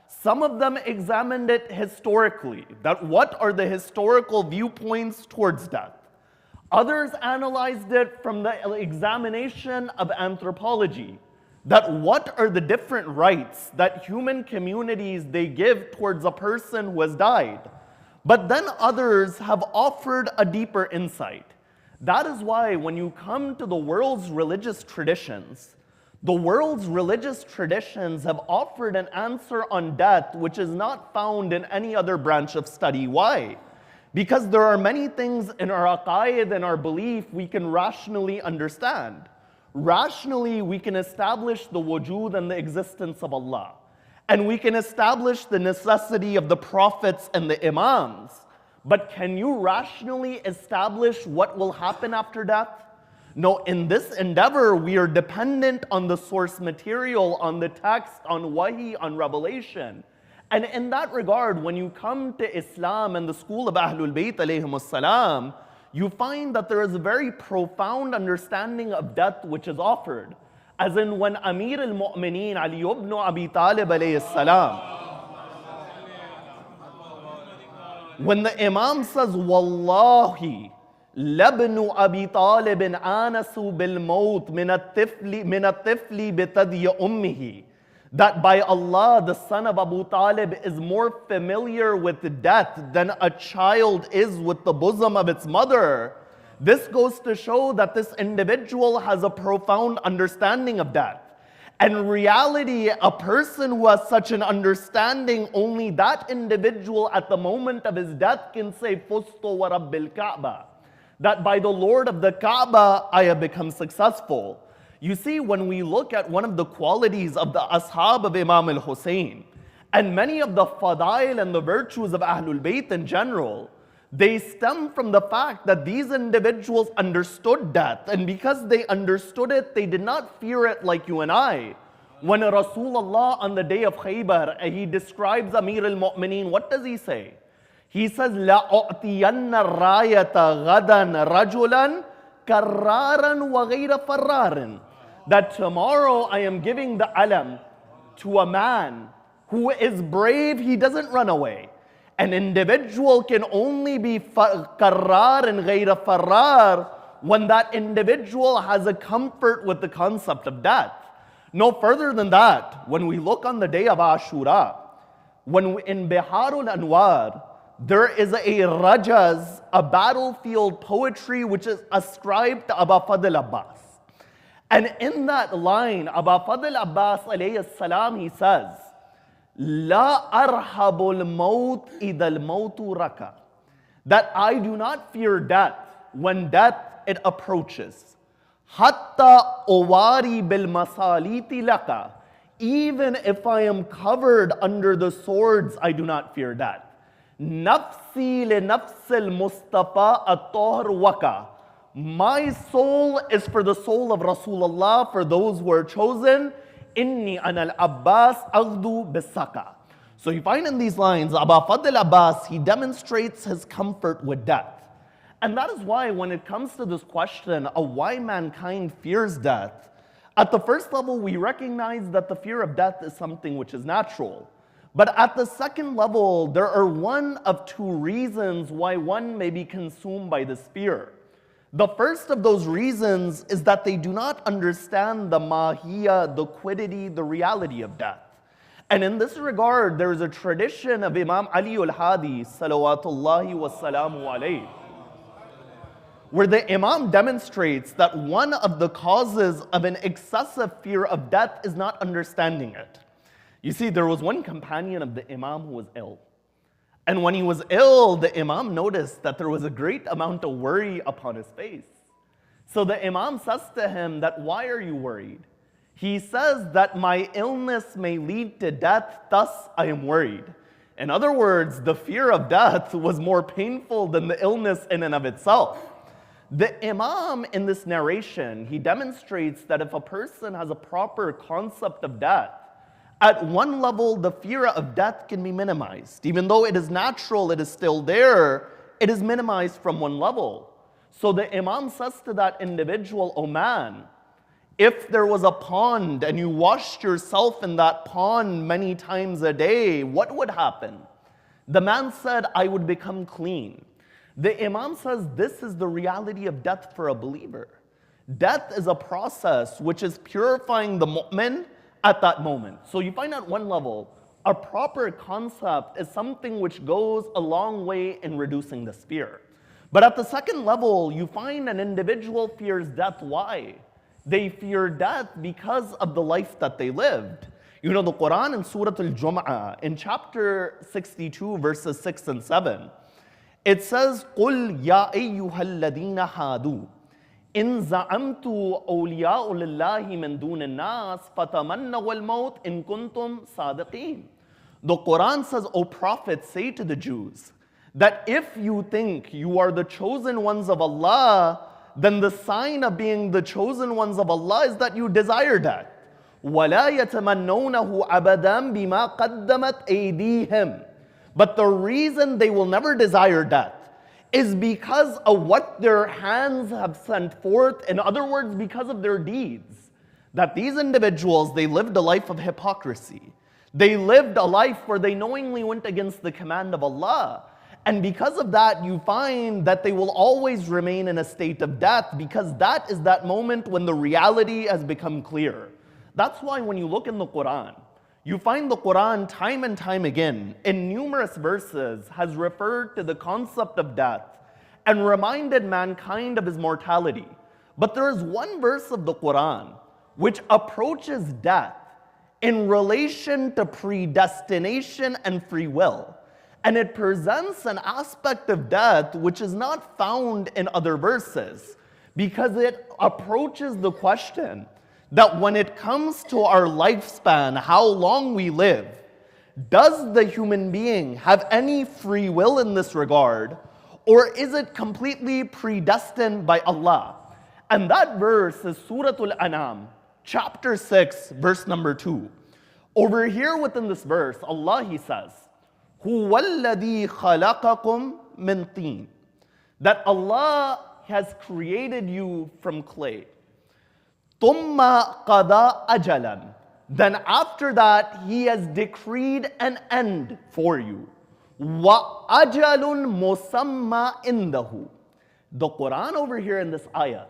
some of them examined it historically, that what are the historical viewpoints towards death. Others analyzed it from the examination of anthropology, that what are the different rights that human communities they give towards a person who has died. But then others have offered a deeper insight. That is why when you come to the world's religious traditions, the world's religious traditions have offered an answer on death which is not found in any other branch of study. Why? Because there are many things in our aqaid and our belief we can rationally understand. Rationally, we can establish the wujud and the existence of Allah. And we can establish the necessity of the prophets and the imams. But can you rationally establish what will happen after death? No, in this endeavor, we are dependent on the source material, on the text, on wahi, on revelation. And in that regard, when you come to Islam and the school of Ahlul Bayt alayhimus salam, you find that there is a very profound understanding of death which is offered. As in when Amir al-Mu'mineen Ali ibn Abi Talib alayhi salam, when the Imam says, Wallahi, labnu Abi Talibin anasu bil maut min at-tifli bitadya ummihi, that by Allah, the son of Abu Talib is more familiar with death than a child is with the bosom of its mother. This goes to show that this individual has a profound understanding of death. And reality, a person who has such an understanding, only that individual at the moment of his death can say, Fustu wa Rabbil Kaaba, that by the Lord of the Kaaba, I have become successful. You see, when we look at one of the qualities of the ashab of Imam al-Hussein, and many of the fadail and the virtues of Ahlul Bayt in general, they stem from the fact that these individuals understood death, and because they understood it, they did not fear it like you and I. When Rasulullah on the day of Khaybar, he describes Amir al-Mu'mineen, what does he say? He says, La u'tiyanna rayata ghadan rajulan karraran wa ghayra farrarin. That tomorrow I am giving the alam to a man who is brave, he doesn't run away. An individual can only be karrar and ghayra farrar when that individual has a comfort with the concept of death. No further than that, when we look on the day of Ashura, in Biharul Anwar, there is a rajaz, a battlefield poetry which is ascribed to Aba Fadl Abbas. And in that line, Aba Fadl Abbas alayhi salam, he says, La arhabul maut idal mautu raka. That I do not fear death when death it approaches. Hatta owari bil masaliti laka. Even if I am covered under the swords, I do not fear death. Nafsi li nafsil Mustafa at-tahr waka. My soul is for the soul of Rasulullah, for those who are chosen. Inni anal Abbas aghdu bisaka. So you find in these lines, Aba Fadl Abbas, he demonstrates his comfort with death. And that is why when it comes to this question of why mankind fears death, at the first level we recognize that the fear of death is something which is natural. But at the second level, there are one of two reasons why one may be consumed by this fear. The first of those reasons is that they do not understand the mahiyya, the quiddity, the reality of death. And in this regard, there is a tradition of Imam Ali al-Hadi, salawatullahi wa salamu alayhi, where the Imam demonstrates that one of the causes of an excessive fear of death is not understanding it. You see, there was one companion of the Imam who was ill. And when he was ill, the Imam noticed that there was a great amount of worry upon his face. So the Imam says to him that, why are you worried? He says that my illness may lead to death, thus I am worried. In other words, the fear of death was more painful than the illness in and of itself. The Imam in this narration, he demonstrates that if a person has a proper concept of death, at one level, the fear of death can be minimized. Even though it is natural, it is still there. it is minimized from one level. So the Imam says to that individual, oh man, if there was a pond and you washed yourself in that pond many times a day, what would happen? The man said, I would become clean. The Imam says this is the reality of death for a believer. Death is a process which is purifying the mu'min at that moment. So you find at one level, a proper concept is something which goes a long way in reducing the fear. But at the second level, you find an individual fears death. Why? They fear death because of the life that they lived. You know, the Quran in Surah Al-Jum'ah, in chapter 62, verses 6 and 7, it says, قُلْ يَا أَيُّهَا الَّذِينَ هَادُوا إِن زَعَمْتُ أَوْلِيَاءُ لِلَّهِ مِن دُونِ النَّاسِ فَتَمَنَّوُا الْمَوْتَ إِن كُنتُمْ صَادِقِينَ. The Quran says, O Prophet, say to the Jews, that if you think you are the chosen ones of Allah, then the sign of being the chosen ones of Allah is that you desire death. وَلَا يَتَمَنَّوْنَهُ أَبَدًا بِمَا قَدَّمَتْ أَيْدِيهِمْ. But the reason they will never desire death is because of what their hands have sent forth. In other words, because of their deeds. That these individuals, they lived a life of hypocrisy. They lived a life where they knowingly went against the command of Allah. And because of that, you find that they will always remain in a state of death, because that is that moment when the reality has become clear. That's why when you look in the Quran, you find the Quran time and time again, in numerous verses, has referred to the concept of death and reminded mankind of his mortality. But there is one verse of the Quran which approaches death in relation to predestination and free will. And it presents an aspect of death which is not found in other verses, because it approaches the question that when it comes to our lifespan, how long we live, does the human being have any free will in this regard, or is it completely predestined by Allah? And that verse is Surah Al-An'am, chapter 6, verse number 2. Over here within this verse, Allah, He says, هُوَ الَّذِي خَلَقَكُم مِّن طِينٍ. That Allah has created you from clay. ثُمَّ قَضَى أَجَلًا. Then after that, He has decreed an end for you. وَأَجَلٌ مُسَمَّى إِنْدَهُ. The Quran over here in this ayat,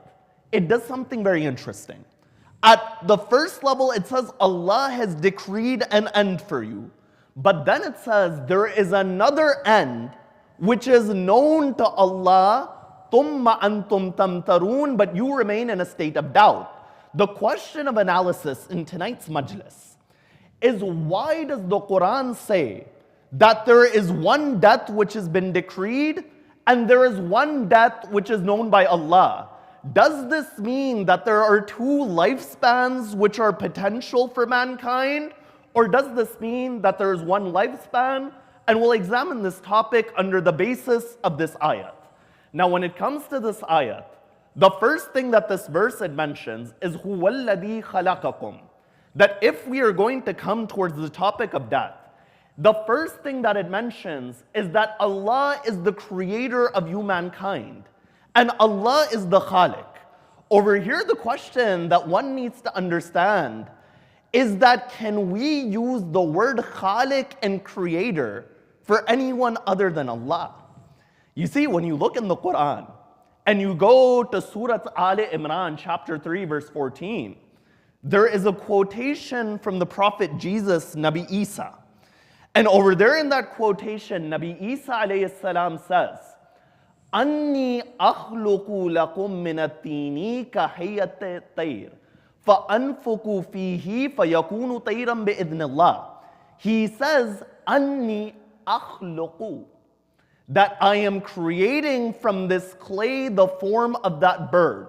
it does something very interesting. At the first level, it says Allah has decreed an end for you. But then it says there is another end which is known to Allah, ثُمَّ أَنْتُمْ تَمْتَرُونَ, but you remain in a state of doubt. The question of analysis in tonight's majlis is, why does the Quran say that there is one death which has been decreed and there is one death which is known by Allah? Does this mean that there are two lifespans which are potential for mankind? Or does this mean that there is one lifespan? And we'll examine this topic under the basis of this ayat. Now, when it comes to this ayat, the first thing that this verse it mentions is هُوَ الَّذِي خَلَقَكُمْ. That if we are going to come towards the topic of death, the first thing that it mentions is that Allah is the creator of you mankind. And Allah is the Khaliq. Over here, the question that one needs to understand is that can we use the word Khaliq and creator for anyone other than Allah? You see, when you look in the Quran and you go to Surah Al Imran, chapter 3, verse 14, there is a quotation from the Prophet Jesus, Nabi Isa. And over there in that quotation, Nabi Isa alayhi salam says, أَنِّي أَخْلُقُ لَكُم مِّنَ الطِّينِ كَحَيَّةِ الطَّيْرِ فَأَنْفُقُ فِيهِ فَيَكُونُ طَيْرًا بِإِذْنِ اللَّهِ. He says, أَنِّي أَخْلُقُ. That I am creating from this clay the form of that bird.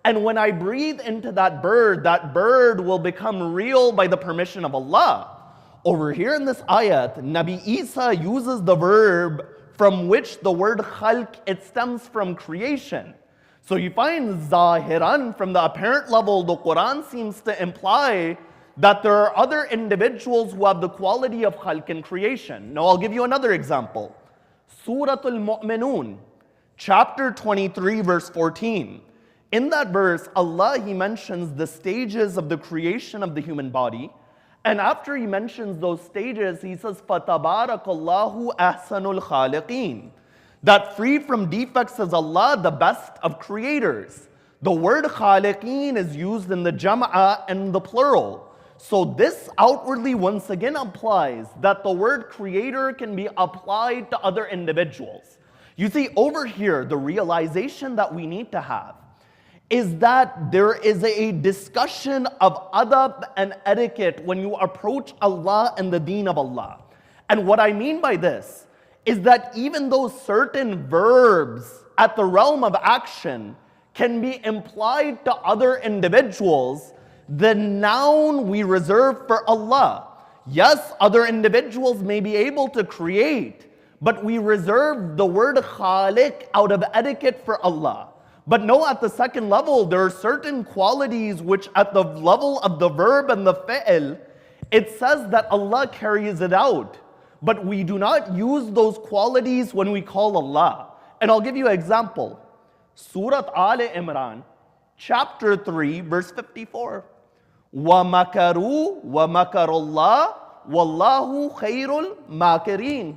And when I breathe into that bird will become real by the permission of Allah. Over here in this ayat, Nabi Isa uses the verb from which the word khalq, it stems from creation. So you find zahiran, from the apparent level, the Quran seems to imply that there are other individuals who have the quality of khalq and creation. Now I'll give you another example. Suratul Mu'minun, chapter 23, verse 14. In that verse, Allah, He mentions the stages of the creation of the human body. And after He mentions those stages, He says, فَتَبَارَكَ اللَّهُ أَحْسَنُ الْخَالِقِينَ. That free from defects is Allah, the best of creators. The word khaliqeen is used in the jam'ah and the plural. So this outwardly once again applies that the word creator can be applied to other individuals. You see, over here, the realization that we need to have is that there is a discussion of adab and etiquette when you approach Allah and the deen of Allah. And what I mean by this is that even though certain verbs at the realm of action can be implied to other individuals, the noun we reserve for Allah. Yes, other individuals may be able to create, but we reserve the word khaliq out of etiquette for Allah. But no, at the second level, there are certain qualities which at the level of the verb and the fi'l, it says that Allah carries it out. But we do not use those qualities when we call Allah. And I'll give you an example. Surah Al Imran, chapter 3, verse 54. وَمَكَرُوا وَمَكَرُ اللَّهُ وَاللَّهُ خَيْرُ الْمَاكِرِينَ.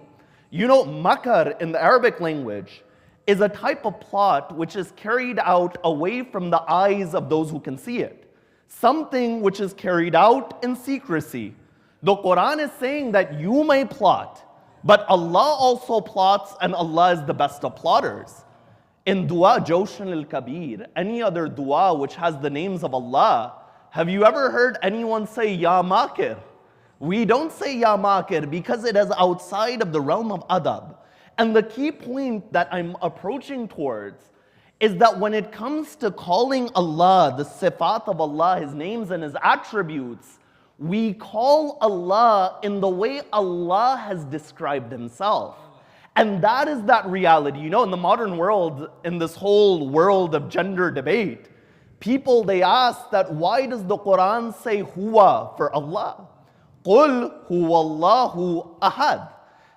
You know, makar in the Arabic language is a type of plot which is carried out away from the eyes of those who can see it. Something which is carried out in secrecy. The Quran is saying that you may plot, but Allah also plots and Allah is the best of plotters. In Dua Joshan al-Kabir, any other dua which has the names of Allah, have you ever heard anyone say Ya Makir? We don't say Ya Makir because it is outside of the realm of adab. And the key point that I'm approaching towards is that when it comes to calling Allah, the sifat of Allah, His names and His attributes, we call Allah in the way Allah has described Himself. And that is that reality. You know, in the modern world, in this whole world of gender debate, people, they ask that why does the Quran say huwa for Allah? Qul huwallahu ahad.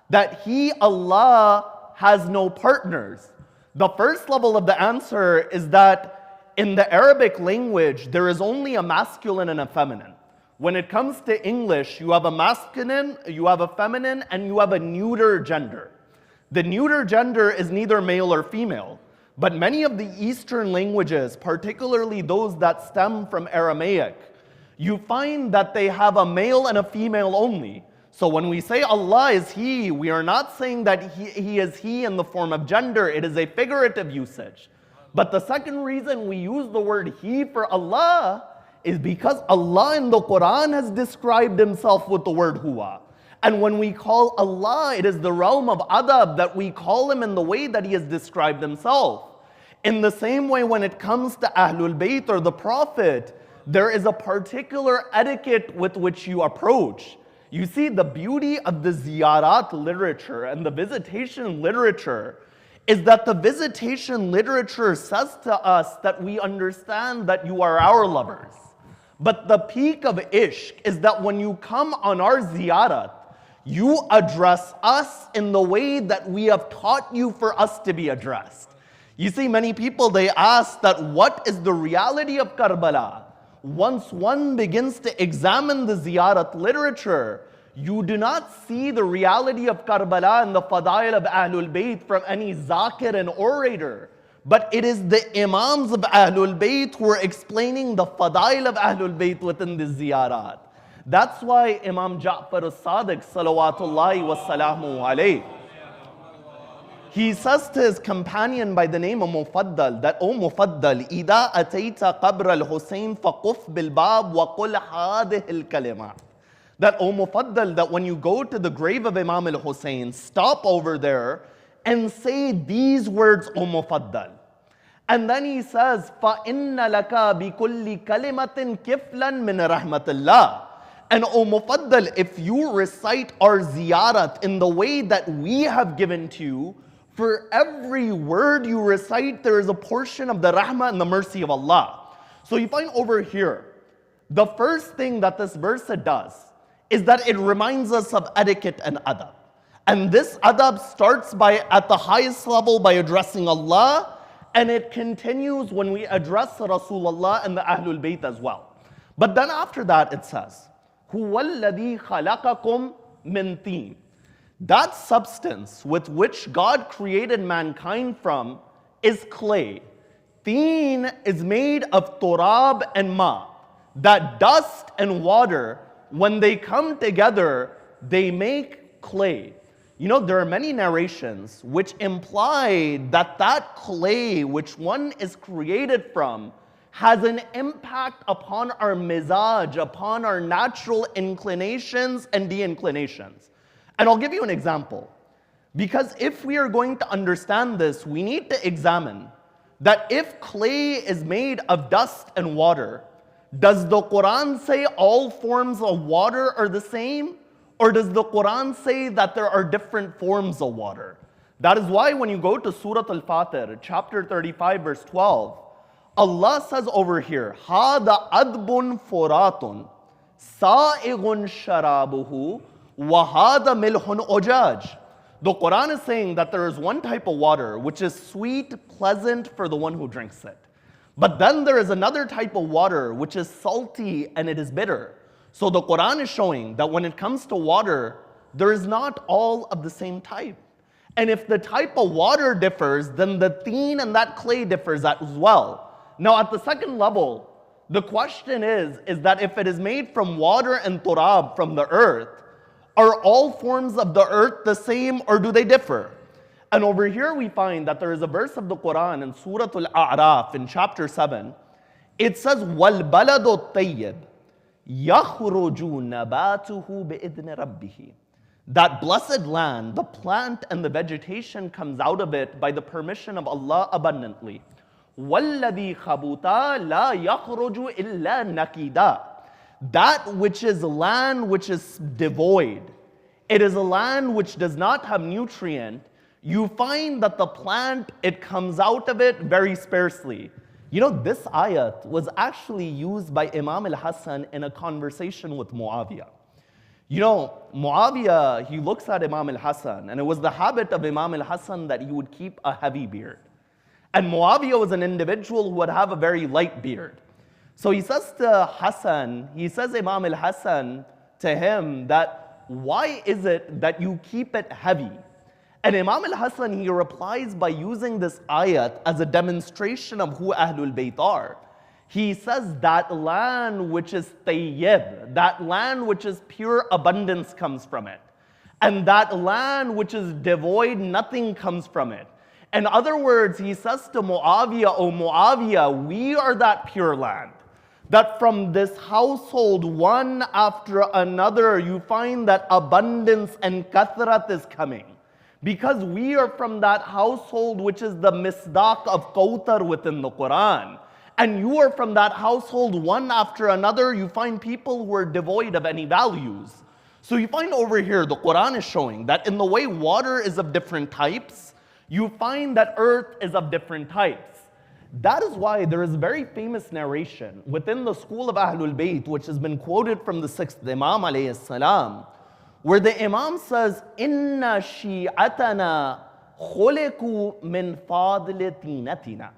That He, Allah, has no partners. The first level of the answer is that in the Arabic language, there is only a masculine and a feminine. When it comes to English, you have a masculine, you have a feminine, and you have a neuter gender. The neuter gender is neither male or female, but many of the Eastern languages, particularly those that stem from Aramaic, you find that they have a male and a female only. So when we say Allah is He, we are not saying that He is He in the form of gender. It is a figurative usage. But the second reason we use the word He for Allah is because Allah in the Quran has described Himself with the word huwa. And when we call Allah, it is the realm of adab that we call Him in the way that He has described Himself. In the same way, when it comes to Ahlul Bayt or the Prophet, there is a particular etiquette with which you approach. You see, the beauty of the ziyarat literature and the visitation literature is that the visitation literature says to us that we understand that you are our lovers. But the peak of ishq is that when you come on our ziyarat, you address us in the way that we have taught you for us to be addressed. You see, many people, they ask that what is the reality of Karbala? Once one begins to examine the ziyarat literature, you do not see the reality of Karbala and the fadail of Ahlul Bayt from any zakir and orator. But it is the imams of Ahlul Bayt who are explaining the fadail of Ahlul Bayt within the ziyarat. That's why Imam Ja'far as-Sadiq, salawatullahi wa salamu alayh, he says to his companion by the name of Mufaddal, that, O Mufaddal, إِذَا أَتَيْتَ قَبْرَ الْحُسَيْنِ فَقُفْ بِالْبَابِ وَقُلْ هَذِهِ الْكَلِمَةِ. That, O Mufaddal, that when you go to the grave of Imam al-Hussein, stop over there and say these words, O Mufaddal. And then he says, فَإِنَّ لَكَ بِكُلِّ كَلِمَةٍ كِفْلًا مِنْ رَحْمَةِ اللَّهِ. And O Mufaddal, if you recite our ziyarat in the way that we have given to you, for every word you recite, there is a portion of the rahmah and the mercy of Allah. So you find over here, the first thing that this verse does is that it reminds us of etiquette and adab. And this adab starts by, at the highest level, by addressing Allah, and it continues when we address Rasulullah and the Ahlul Bayt as well. But then after that it says, هُوَ الَّذِي خَلَقَكُمْ مِنْ طِينٍ. That substance with which God created mankind from is clay. Teen is made of turab and ma. That dust and water, when they come together, they make clay. You know, there are many narrations which imply that that clay which one is created from has an impact upon our mizaj, upon our natural inclinations and de-inclinations. And I'll give you an example. Because if we are going to understand this, we need to examine that if clay is made of dust and water, does the Quran say all forms of water are the same? Or does the Quran say that there are different forms of water? That is why when you go to Surah Al-Fatir, chapter 35, verse 12, Allah says over here, هَذَا أَدْبٌ فُرَاتٌ سَائِغٌ شَرَابُهُ وَهَذَا مِلْحٌ أُجَاجٌ. The Quran is saying that there is one type of water which is sweet, pleasant for the one who drinks it. But then there is another type of water which is salty and it is bitter. So the Quran is showing that when it comes to water, there is not all of the same type. And if the type of water differs, then the teen and that clay differs as well. Now at the second level, the question is that if it is made from water and turab from the earth, are all forms of the earth the same or do they differ? And over here we find that there is a verse of the Quran in Surah Al-A'raf in chapter 7. It says, وَالْبَلَدُ الطَّيِّبُ يَخْرُجُ نَبَاتُهُ بِإِذْنِ رَبِّهِ. That blessed land, the plant and the vegetation comes out of it by the permission of Allah abundantly. وَالَّذِي خَبُوتَ لَا يَخْرُجُ إِلَّا نَكِيدًا. That which is land which is devoid, it is a land which does not have nutrient, you find that the plant, it comes out of it very sparsely. You know, this ayat was actually used by Imam al-Hassan in a conversation with Muawiyah. You know, Muawiyah, he looks at Imam al-Hassan, and it was the habit of Imam al-Hassan that he would keep a heavy beard. And Muawiyah was an individual who would have a very light beard. So he says to Hassan, he says Imam al-Hassan to him that, why is it that you keep it heavy? And Imam al-Hassan, he replies by using this ayat as a demonstration of who Ahlul Bayt are. He says that land which is tayyib, that land which is pure abundance comes from it. And that land which is devoid, nothing comes from it. In other words, he says to Muawiyah, O Muawiyah, we are that pure land. That from this household, one after another, you find that abundance and kathrat is coming. Because we are from that household which is the misdaq of Kawthar within the Quran. And you are from that household, one after another, you find people who are devoid of any values. So you find over here, the Quran is showing that in the way water is of different types, you find that earth is of different types. That is why there is a very famous narration within the school of Ahlul Bayt, which has been quoted from the 6th Imam alayhi salam, where the Imam says, Inna shi'atana khuliku min fadli tinatina.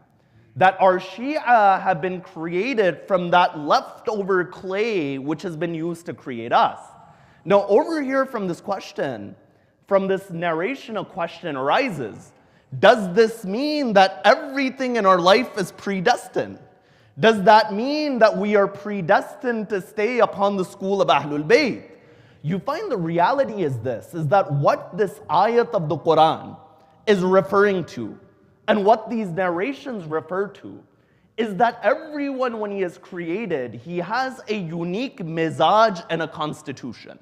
That our Shia have been created from that leftover clay which has been used to create us. Now over here from this question, from this narration, a question arises. Does this mean that everything in our life is predestined? Does that mean that we are predestined to stay upon the school of Ahlul Bayt? You find the reality is this, is that what this ayat of the Quran is referring to, and what these narrations refer to, is that everyone when he is created, he has a unique mizaj and a constitution.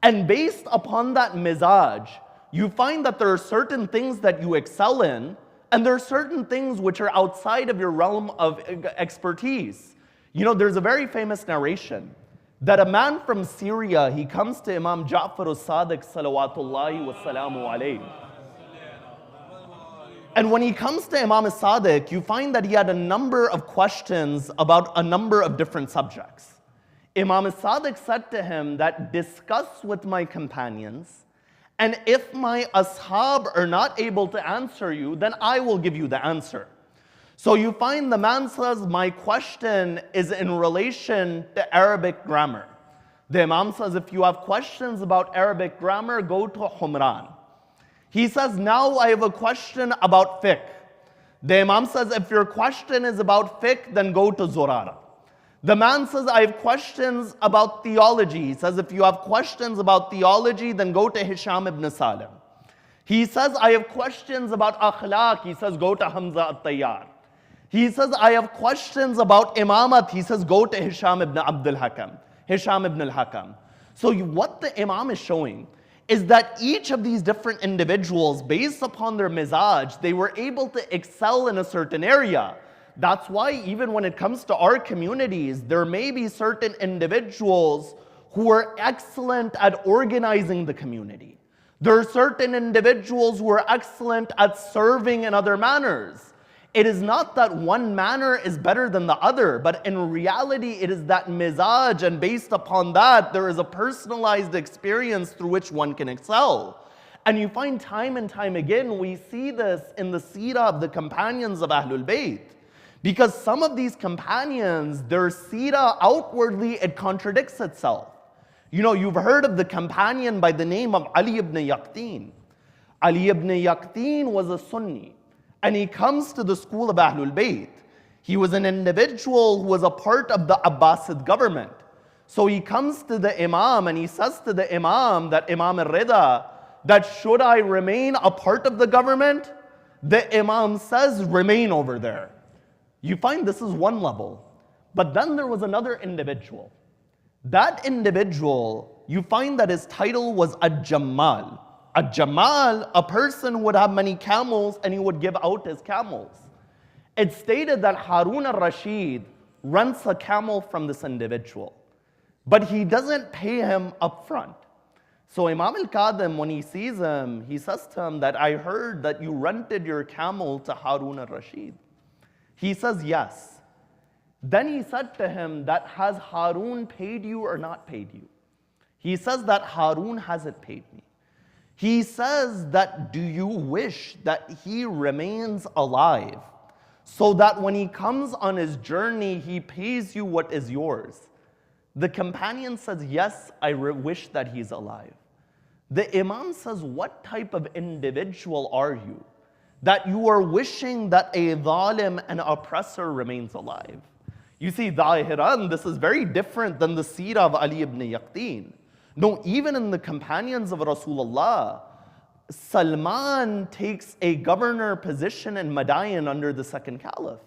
And based upon that mizaj, you find that there are certain things that you excel in, and there are certain things which are outside of your realm of expertise. You know, there's a very famous narration that a man from Syria, he comes to Imam Ja'far as-Sadiq salawatullahi wa salamu alayhi. And when he comes to Imam as-Sadiq, you find that he had a number of questions about a number of different subjects. Imam as-Sadiq said to him that discuss with my companions, And if my ashab are not able to answer you, then I will give you the answer. So you find the man says, my question is in relation to Arabic grammar. The Imam says, if you have questions about Arabic grammar, go to Humran. He says, now I have a question about fiqh. The Imam says, if your question is about fiqh, then go to Zurara. The man says, I have questions about theology. He says, if you have questions about theology, then go to Hisham ibn Salim. He says, I have questions about akhlaq. He says, go to Hamza at-Tayyar. He says, I have questions about imamat. He says, go to Hisham ibn Abdul Hakam. Hisham ibn al-Hakam. So what the Imam is showing is that each of these different individuals, based upon their mizaj, they were able to excel in a certain area. That's why even when it comes to our communities, there may be certain individuals who are excellent at organizing the community. There are certain individuals who are excellent at serving in other manners. It is not that one manner is better than the other, but in reality, it is that mizaj, and based upon that, there is a personalized experience through which one can excel. And you find time and time again, we see this in the seerah of the companions of Ahlul Bayt. Because some of these companions, their seerah outwardly, it contradicts itself. You know, you've heard of the companion by the name of Ali ibn Yaqteen. Ali ibn Yaqteen was a Sunni. And he comes to the school of Ahlul Bayt. He was an individual who was a part of the Abbasid government. So he comes to the Imam and he says to the Imam, that Imam al-Rida, that should I remain a part of the government? The Imam says, remain over there. You find this is one level. But then there was another individual. That individual, you find that his title was Al-Jammal. A Jamal, a person who would have many camels and he would give out his camels. It's stated that Harun al-Rashid rents a camel from this individual, but he doesn't pay him up front. So Imam al-Qadim, when he sees him, he says to him that I heard that you rented your camel to Harun al-Rashid. He says yes. Then he said to him that has Harun paid you or not paid you? He says that Harun hasn't paid me. He says that, do you wish that he remains alive so that when he comes on his journey, he pays you what is yours? The companion says, yes, I wish that he's alive. The Imam says, what type of individual are you that you are wishing that a zalim and oppressor remains alive? You see, Zahiran, this is very different than the seerah of Ali ibn Yaqteen. No, even in the companions of Rasulullah, Salman takes a governor position in Madain under the second caliph.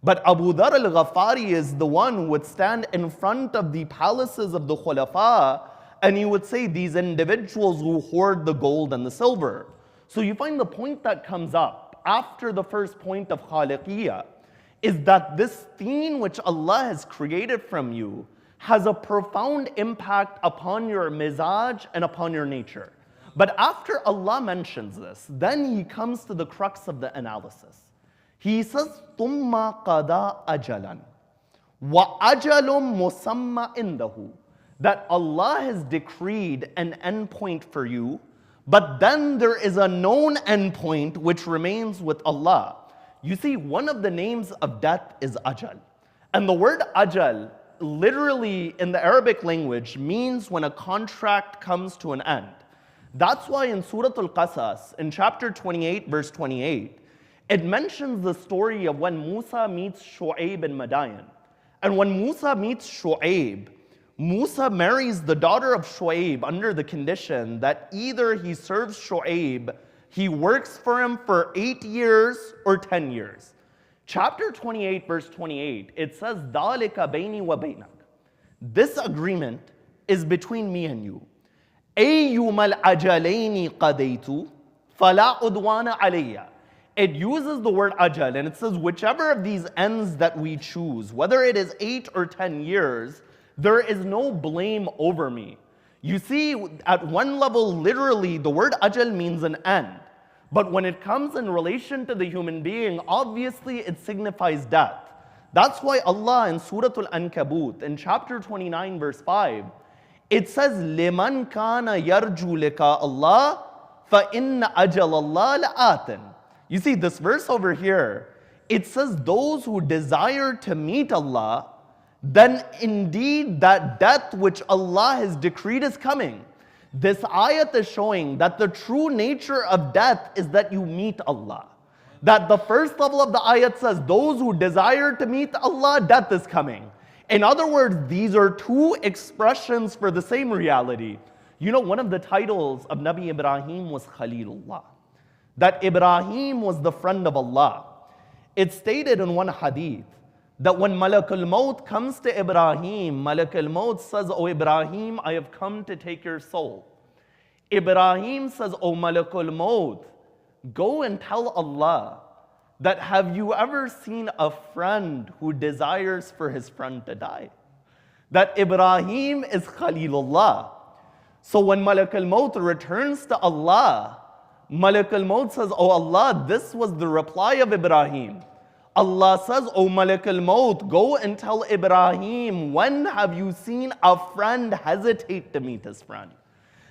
But Abu Dhar al-Ghafari is the one who would stand in front of the palaces of the Khulafa and he would say, these individuals who hoard the gold and the silver. So you find the point that comes up after the first point of Khaliqiyya is that this deen which Allah has created from you has a profound impact upon your mizaj and upon your nature. But after Allah mentions this, then he comes to the crux of the analysis. He says, ثُمَّ قَضَى أَجَلًا وَأَجَلٌ مُسَمَّ إِنْدَهُ, that Allah has decreed an endpoint for you, but then there is a known endpoint which remains with Allah. You see, one of the names of death is Ajal. And the word Ajal, literally in the Arabic language, means when a contract comes to an end. That's why in Surah Al-Qasas, in chapter 28, verse 28, it mentions the story of when Musa meets Shu'aib in Madain. And when Musa meets Shu'aib, Musa marries the daughter of Shu'aib under the condition that either he serves Shu'aib, he works for him for 8 years or 10 years. Chapter 28, verse 28, it says, ذَلِكَ بَيْنِي وَبَيْنَكَ. This agreement is between me and you. أَيُّمَا الْأَجَلَيْنِ قَدَيْتُ فَلَا عُدْوَانَ عَلَيَّ. It uses the word ajal, and it says whichever of these ends that we choose, whether it is 8 or 10 years, there is no blame over me. You see, at one level, literally, the word ajal means an end. But when it comes in relation to the human being, obviously it signifies death. That's why Allah in Surah Al-Ankabut, in chapter 29, verse 5, It says, لِمَنْ كَانَ يَرْجُو لِقَاءَ اللَّهِ فَإِنَّ أَجَلَ اللَّهِ لَآتٍ. You see, this verse over here, it says those who desire to meet Allah, then indeed that death which Allah has decreed is coming. This ayat is showing that the true nature of death is that you meet Allah. That the first level of the ayat says, those who desire to meet Allah, death is coming. In other words, these are two expressions for the same reality. You know, one of the titles of Nabi Ibrahim was Khalilullah. That Ibrahim was the friend of Allah. It's stated in one hadith that when Malakul Maut comes to Ibrahim, Malakul Maut says, "O Ibrahim, I have come to take your soul." Ibrahim says, "O Malakul Maut, go and tell Allah that have you ever seen a friend who desires for his friend to die?" That Ibrahim is Khalilullah. So when Malakul Maut returns to Allah, Malakul Maut says, "Oh Allah, this was the reply of Ibrahim." Allah says, "O Malakul Maut, go and tell Ibrahim, when have you seen a friend hesitate to meet his friend?"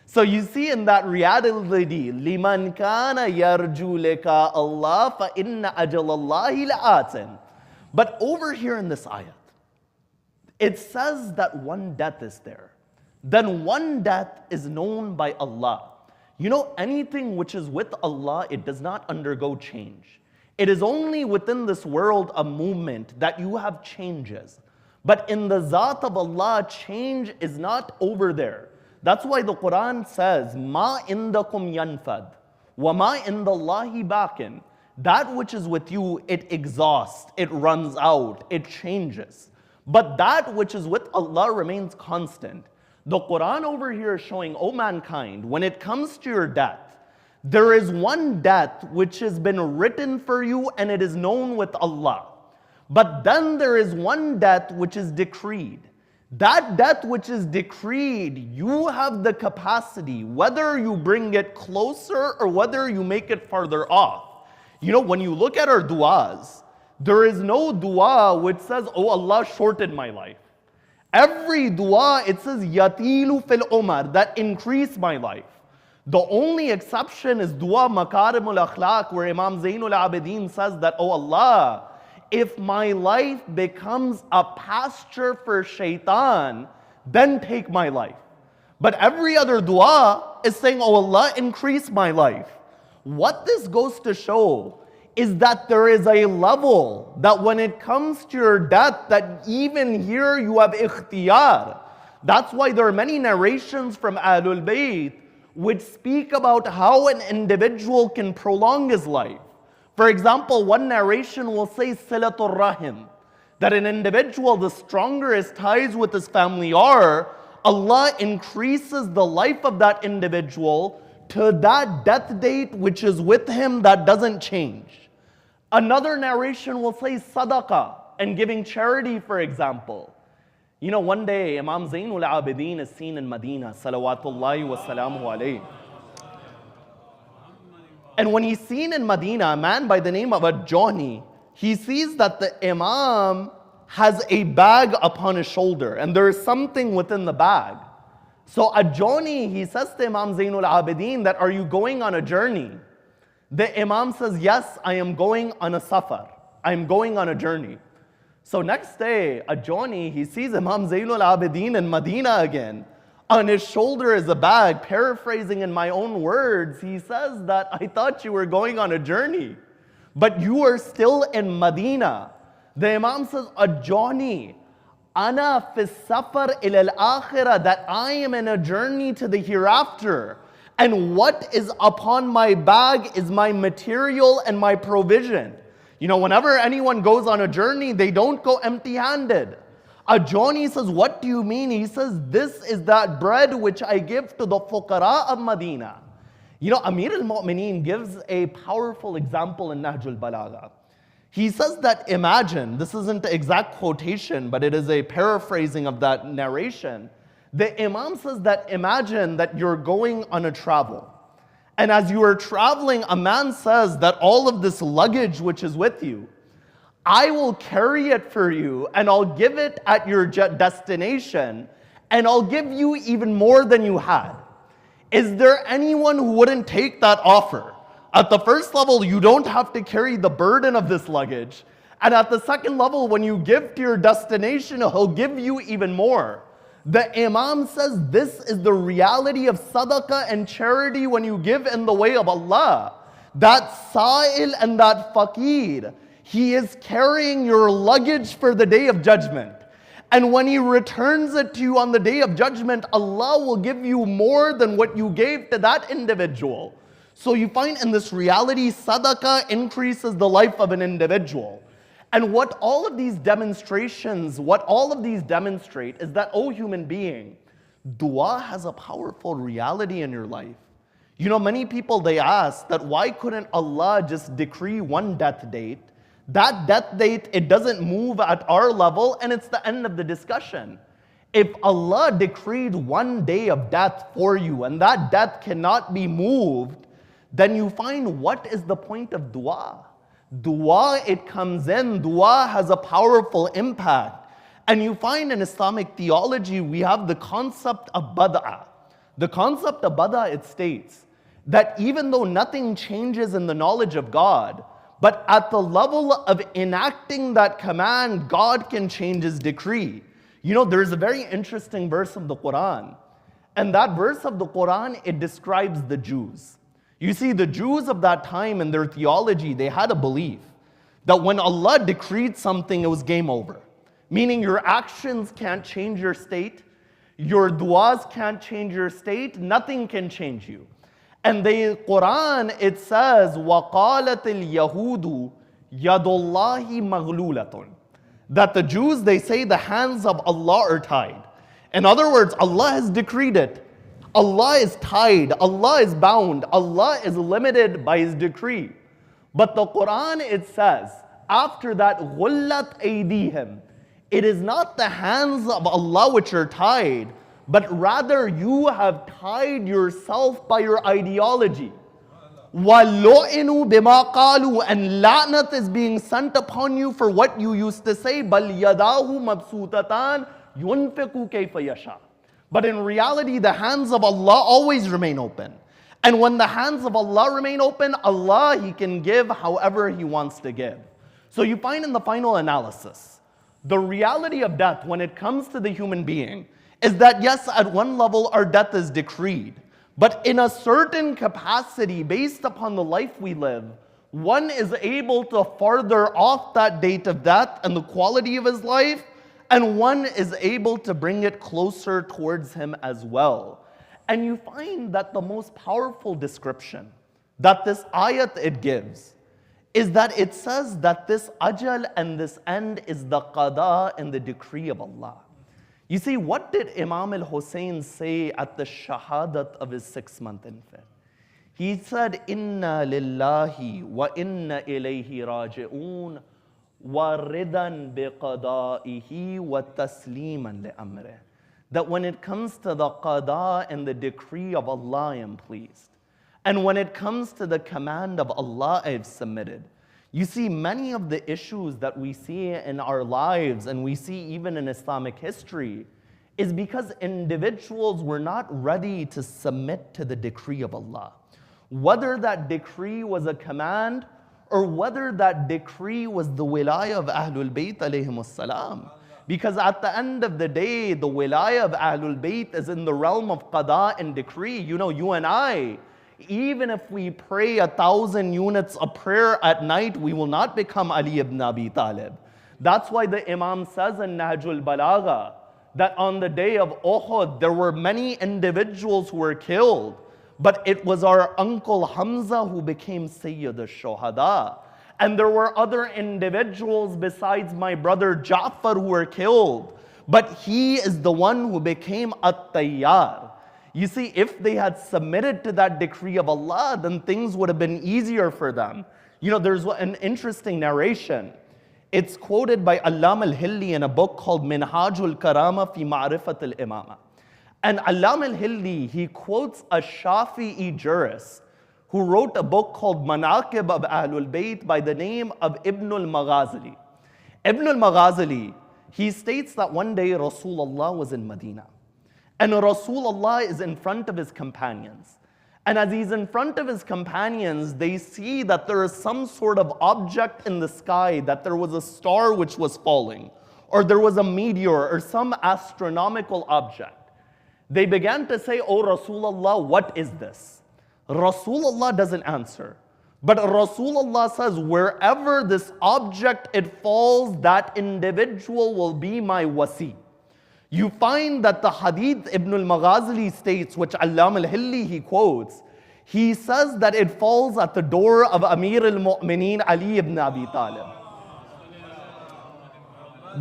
So you see in that reality, لِمَنْ كَانَ يَرْجُو لِقَاءَ اللَّهِ فَإِنَّ أَجَلَ اللَّهِ لَآتٍ. But over here in this ayat, it says that one death is there. Then one death is known by Allah. You know, anything which is with Allah, it does not undergo change. It is only within this world of movement that you have changes. But in the Zat of Allah, change is not over there. That's why the Quran says, "Ma indakum yanfad, wa ma indallahi bakin." That which is with you, it exhausts, it runs out, it changes. But that which is with Allah remains constant. The Quran over here is showing, O mankind, when it comes to your death, there is one death which has been written for you and it is known with Allah. But then there is one death which is decreed. That death which is decreed, you have the capacity, whether you bring it closer or whether you make it farther off. You know, when you look at our du'as, there is no dua which says, "Oh Allah, shorten my life." Every dua, it says, "Yatilu fil umar," that increase my life. The only exception is dua makarimul akhlaq, where Imam Zainul Abidin says that, "Oh Allah, if my life becomes a pasture for shaitan, then take my life." But every other dua is saying, "Oh Allah, increase my life." What this goes to show is that there is a level that when it comes to your death, that even here you have ikhtiyar. That's why there are many narrations from Ahlul Bayt which speak about how an individual can prolong his life. For example, one narration will say silatul rahim, that an individual, the stronger his ties with his family are, Allah increases the life of that individual to that death date which is with him that doesn't change. Another narration will say sadaqah and giving charity, for example. You know, one day Imam Zainul Abidin is seen in Medina, salawatullahi wa salamuhu alayhi. And when he's seen in Medina, a man by the name of Ajani, he sees that the Imam has a bag upon his shoulder and there is something within the bag. So Ajani, he says to Imam Zainul Abidin that, "Are you going on a journey?" The Imam says, "Yes, I am going on a safar. I am going on a journey." So next day, Ajani, he sees Imam Zainul Abidin in Medina again. On his shoulder is a bag. Paraphrasing in my own words, he says that, "I thought you were going on a journey, but you are still in Medina." The Imam says, "Ajani, ana fi safar ila al-akhirah," that I am in a journey to the hereafter. And what is upon my bag is my material and my provision. You know, whenever anyone goes on a journey, they don't go empty-handed. Ajani says, "What do you mean?" He says, "This is that bread which I give to the fuqara of Medina." You know, Amir al-Mu'mineen gives a powerful example in Nahjul Balagha. He says that, imagine, this isn't the exact quotation, but it is a paraphrasing of that narration. The Imam says that, imagine that you're going on a travel. And as you are traveling, a man says that all of this luggage which is with you, I will carry it for you and I'll give it at your destination. and I'll give you even more than you had. Is there anyone who wouldn't take that offer? At the first level, you don't have to carry the burden of this luggage. And at the second level, when you give to your destination, he'll give you even more. The Imam says this is the reality of sadaqah and charity when you give in the way of Allah. That sa'il and that faqir, he is carrying your luggage for the day of judgment. And when he returns it to you on the day of judgment, Allah will give you more than what you gave to that individual. So you find in this reality, sadaqah increases the life of an individual. And what all of these demonstrations, what all of these demonstrate is that, oh human being, dua has a powerful reality in your life. You know, many people, they ask that why couldn't Allah just decree one death date? That death date, it doesn't move at our level, and it's the end of the discussion. If Allah decreed one day of death for you, and that death cannot be moved, then you find what is the point of dua? Dua, it comes in, dua has a powerful impact. And you find in Islamic theology, we have the concept of bada'ah. The concept of bada'ah, it states that even though nothing changes in the knowledge of God, but at the level of enacting that command, God can change his decree. You know, there's a very interesting verse of the Quran. And that verse of the Quran, it describes the Jews. You see, the Jews of that time in their theology, they had a belief that when Allah decreed something, it was game over. Meaning your actions can't change your state, your du'as can't change your state, nothing can change you. And the Quran, it says, وَقَالَتِ الْيَهُودُ يَدُ اللَّهِ مَغْلُولَةٌ. That the Jews, they say the hands of Allah are tied. In other words, Allah has decreed it. Allah is tied, Allah is bound, Allah is limited by his decree. But the Quran, it says, after that, غُلَّتْ أَيْدِيهِمْ. It is not the hands of Allah which are tied, but rather you have tied yourself by your ideology. وَلُعِنُوا بِمَا قَالُوا. And la'nat is being sent upon you for what you used to say. بَلْ يَدَاهُ مَبْسُوطَتَانِ يُنْفِقُ كَيْفَ يَشَاءُ. But in reality, the hands of Allah always remain open. And when the hands of Allah remain open, Allah, he can give however he wants to give. So you find in the final analysis, the reality of death when it comes to the human being is that yes, at one level our death is decreed, but in a certain capacity based upon the life we live, one is able to further off that date of death and the quality of his life, and one is able to bring it closer towards him as well. And you find that the most powerful description that this ayat it gives is that it says that this ajal and this end is the qada and the decree of Allah. You see, what did Imam al-Hussein say at the shahadat of his 6-month infant? He said, Inna lillahi wa inna ilayhi raji'un wa ridan biqada'ihi wa tasliman li'amrih. That when it comes to the qada and the decree of Allah, I am pleased. And when it comes to the command of Allah, I have submitted. You see, many of the issues that we see in our lives and we see even in Islamic history is because individuals were not ready to submit to the decree of Allah. Whether that decree was a command or whether that decree was the wilayah of Ahlul Bayt alayhimus salam. Because at the end of the day, the wilayah of Ahlul Bayt is in the realm of qada and decree. You know, you and I, even if we pray 1,000 units of prayer at night, we will not become Ali ibn Abi Talib. That's why the Imam says in Nahjul Balagha that on the day of Uhud, there were many individuals who were killed, but it was our uncle Hamza who became Sayyid al-Shuhada. And there were other individuals besides my brother Ja'far who were killed, but he is the one who became At-Tayyar. You see, if they had submitted to that decree of Allah, then things would have been easier for them. You know, there's an interesting narration. It's quoted by Allama al-Hilli in a book called Minhajul Karama fi Ma'rifat al-Imama. And Allama al-Hilli, he quotes a Shafi'i jurist who wrote a book called Manaqib of Ahlul Bayt by the name of Ibn al-Maghazali. Ibn al-Maghazali, he states that one day Rasulullah was in Medina. And Rasulullah is in front of his companions. And as he's in front of his companions, they see that there is some sort of object in the sky, that there was a star which was falling, or there was a meteor, or some astronomical object. They began to say, "Oh Rasulullah, what is this?" Rasulullah doesn't answer. But Rasulullah says, wherever this object it falls, that individual will be my wasi. You find that the hadith Ibn al-Maghazali states, which Allam al-Hilli he quotes, he says that it falls at the door of Amir al-Mu'mineen Ali ibn Abi Talib.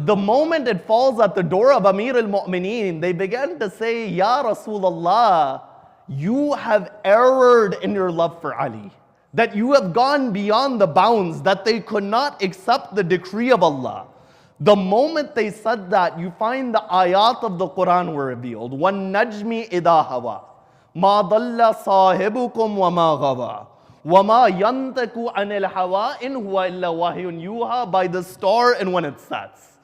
The moment it falls at the door of Amir al-Mu'mineen, they began to say, "Ya Rasulullah, you have erred in your love for Ali. That you have gone beyond the bounds, that they could not accept the decree of Allah." The moment they said that, you find the ayat of the Quran were revealed. وَالنَّجْمِ إِذَا هَوَى مَا ضَلَّ صَاحِبُكُمْ وَمَا غَوَى وَمَا يَنْتَكُ عَنِ الْهَوَىٰ إِنْ هُوَ إِلَّا وَحْيٌ يُوحَىٰ, by the star and when it sets.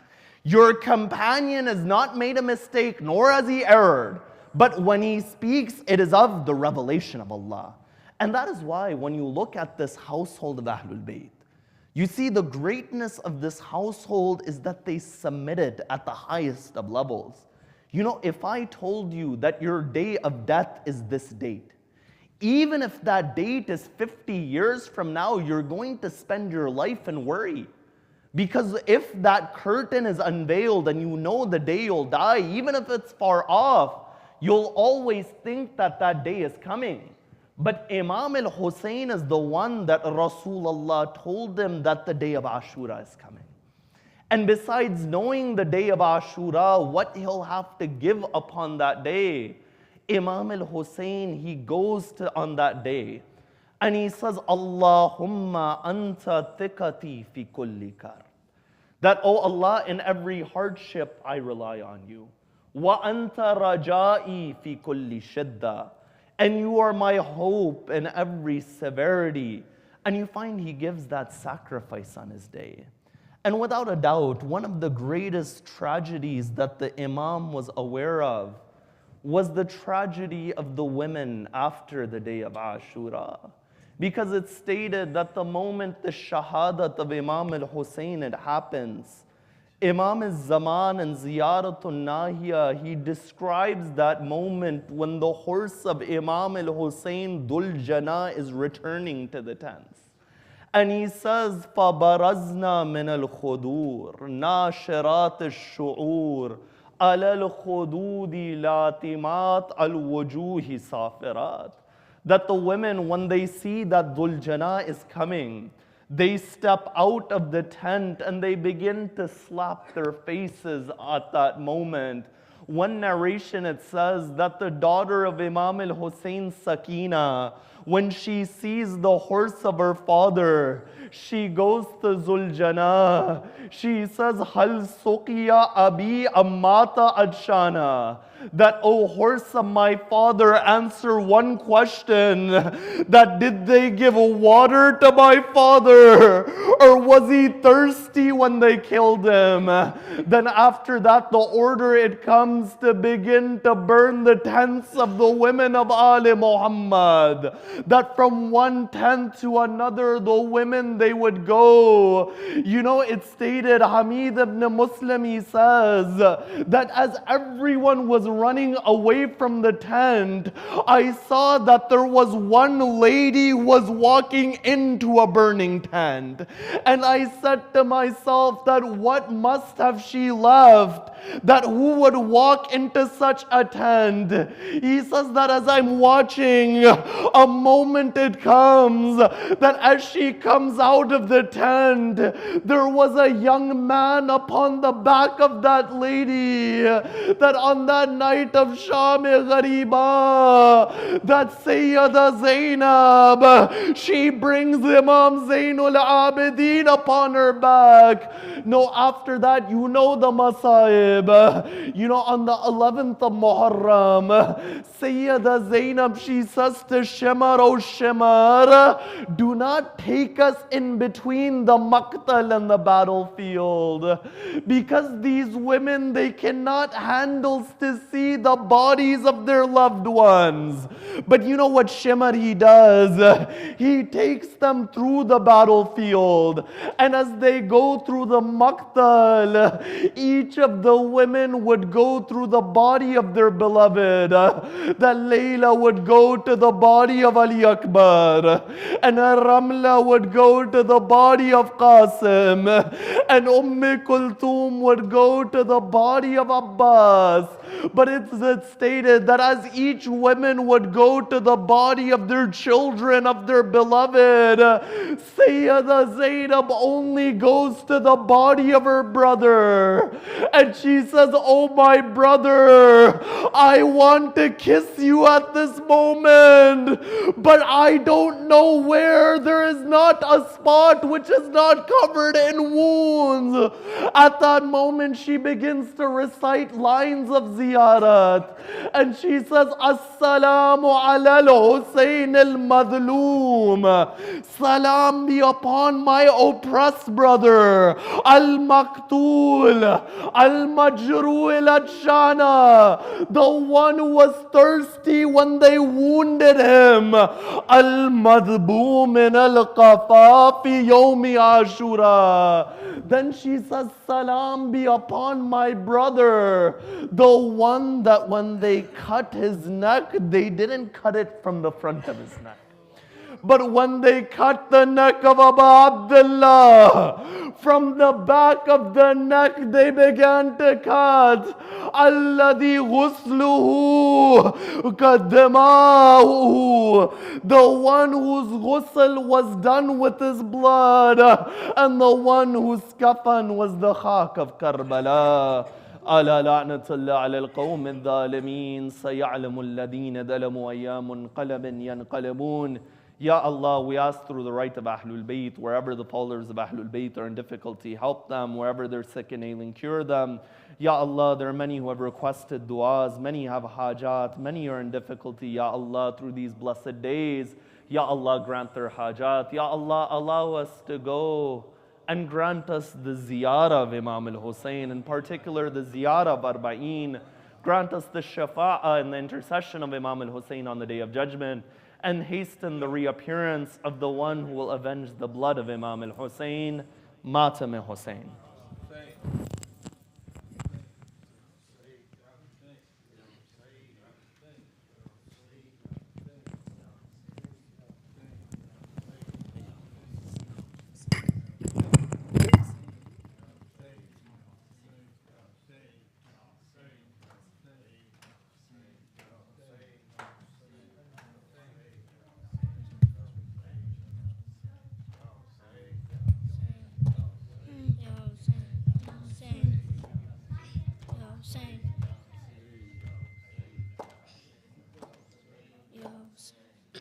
Your companion has not made a mistake, nor has he erred. But when he speaks, it is of the revelation of Allah. And that is why when you look at this household of Ahlul Bayt, you see the greatness of this household is that they submitted at the highest of levels. You know, if I told you that your day of death is this date, even if that date is 50 years from now, you're going to spend your life in worry. Because if that curtain is unveiled and you know the day you'll die, even if it's far off, you'll always think that that day is coming. But Imam al-Hussein is the one that Rasulullah told them that the day of Ashura is coming. And besides knowing the day of Ashura, what he'll have to give upon that day, Imam al-Hussein, he goes to on that day and he says, "Allahumma anta thiqati fi kulli kar." That, "Oh Allah, in every hardship I rely on you. Wa anta raja'i fi kulli shidda." And you are my hope in every severity. And you find he gives that sacrifice on his day. And without a doubt, one of the greatest tragedies that the Imam was aware of was the tragedy of the women after the day of Ashura. Because it's stated that the moment the shahadat of Imam al-Hussein it happens, Imam al-Zaman and Ziyaratul Nahiya, he describes that moment when the horse of Imam al-Hussein, Dhul Jana, is returning to the tents. And he says, فَبَرَزْنَا مِنَ الْخُدُورِ نَاشِرَاتِ الشُّعُورِ عَلَى الْخُدُودِ لَاتِمَاتِ الْوُجُوهِ صَافِرَاتِ. That the women, when they see that Dhul Jana is coming, they step out of the tent and they begin to slap their faces at that moment. One narration it says that the daughter of Imam al-Hussein, Sakina, when she sees the horse of her father, she goes to Zuljana. She says, "Hal suqiya abi ammata adshana." That, "O horse of my father, answer one question. That did they give water to my father? Or was he thirsty when they killed him?" Then after that, the order it comes to begin to burn the tents of the women of Ali Muhammad. That from one tent to another, the women, they would go. You know, it's stated, Hamid ibn Muslim, he says, that as everyone was running away from the tent, I saw that there was one lady was walking into a burning tent. And I said to myself that what must have she left? That who would walk into such a tent? He says that as I'm watching, a moment it comes that as she comes out of the tent, there was a young man upon the back of that lady. That on that night of Sham-e Ghariba, that Sayyida Zainab, she brings Imam Zainul Abidin upon her back. No, after that, you know the Masaib. You know, on the 11th of Muharram, Sayyida Zainab, she says to Shemar, oh Shemar, do not take us in between the Maqtal and the battlefield. Because these women, they cannot handle to see the bodies of their loved ones. But you know what Shemar he does? He takes them through the battlefield. And as they go through the Maqtal, each of the women would go through the body of their beloved. That Layla would go to the body of Ali Akbar. And Ramla would go to the body of Qasim. And Kulthum would go to the body of Abbas. But it's stated that as each woman would go to the body of their children, of their beloved, Sayyida Zainab only goes to the body of her brother. And she says, oh my brother, I want to kiss you at this moment, but I don't know where. There is not a spot which is not covered in wounds. At that moment, she begins to recite lines of ziyarat. And she says, Assalamu ala al-Husayn al-Madloom. Salam be upon my oppressed brother. Al-Maqtul. Al-Majru' al-Adshana. The one who was thirsty when they wounded him. Al-Madboom min al-Qafa fi yawmi Ashura. Then she says, Salam be upon my brother, the one that when they cut his neck, they didn't cut it from the front of his neck. But when they cut the neck of Abu Abdullah, from the back of the neck they began to cut. Alladhi ghusluhu kadamahu. The one whose ghusl was done with his blood, and the one whose kafan was the khak of Karbala. ألا لعنة الله على القوم الظالمين سيعلم الذين ظلموا أيام منقلب ينقلبون. Ya Allah, we ask through the right of Ahlul Bayt, wherever the followers of Ahlul Bayt are in difficulty, help them. Wherever they're sick and ailing, cure them. Ya Allah, there are many who have requested du'as, many have hajat, many are in difficulty. Ya Allah, through these blessed days, Ya Allah, grant their hajat. Ya Allah, allow us to go and grant us the ziyarah of Imam al-Hussein, in particular the ziyarah of Arba'een. Grant us the shafa'ah and the intercession of Imam al-Hussein on the Day of Judgment, and hasten the reappearance of the one who will avenge the blood of Imam al-Hussein, Matam al-Hussein.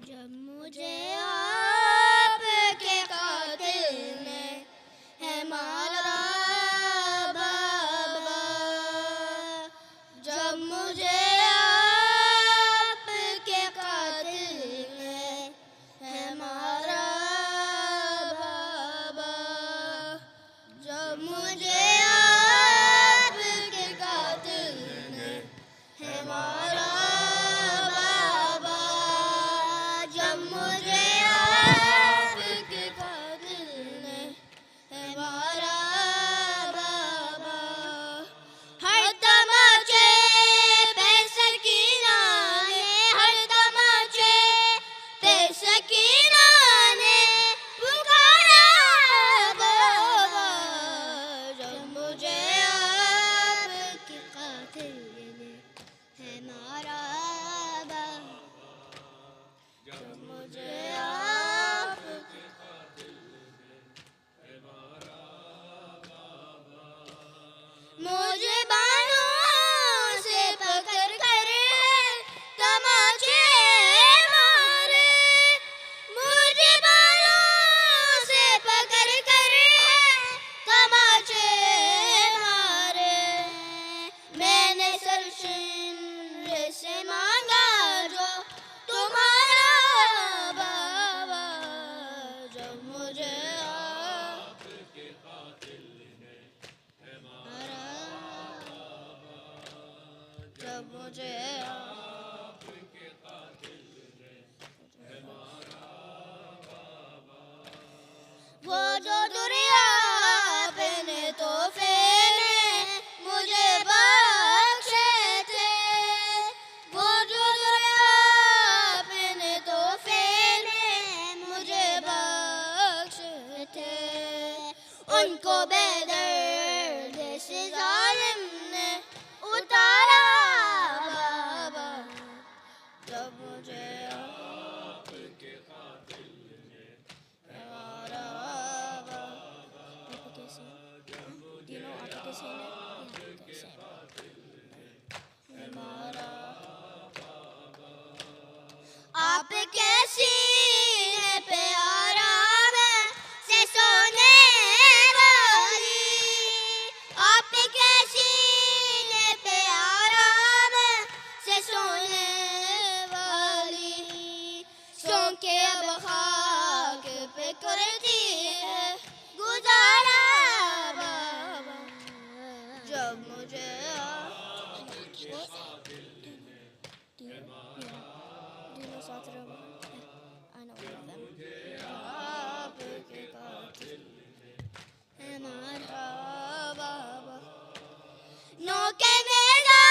जब मुझे आपके कातिल ने है मारा बाबा, जब मुझे आपके कातिल ने है मारा बाबा, जब मुझे आपके कातिल ने है मारा मुझे बाहों से पकड़ कर तमाचे मारे, मुझे बाहों से पकड़ कर तमाचे जब मुझे वो जो दुनिया अपने तोहफे में मुझे बख्शे थे, वो जो दुनिया अपने तोहफे में मुझे बख्शे थे, उनको बेदर्द से जालिम ने उतारा बाबा, जब मुझे आपके कातिल ने मारा बाबा। Do you know आपके सीने? मारा आपके सीने पे आराम से सोने वाली, आपके सीने पे आराम से सोने वाली, सो के अब खाक पे करती है गुजारा बाबा, जब मुझे I know all of them. आपके कातिल है मारा बाबा, नौके नेज़ा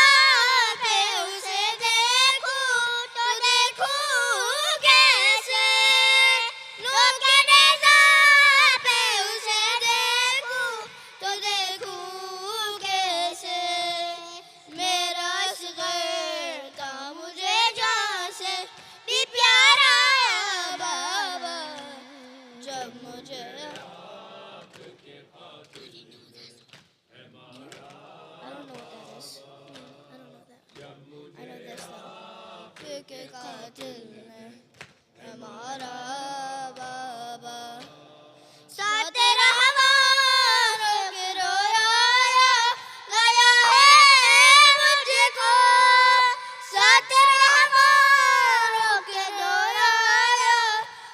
पे उसे देखूं तो देखूं कैसे, नौके नेज़ा पे उसे देखूं तो देखूं कैसे, मेरा असग़र था मुझे जान से भी प्यारा बाबा, जब मुझे I don't know what that is. I don't know that. I know this though. के कातिल है हमारा बाबा, साथ रहमानों के रोया गया है मुझको, साथ रहमानों के रोया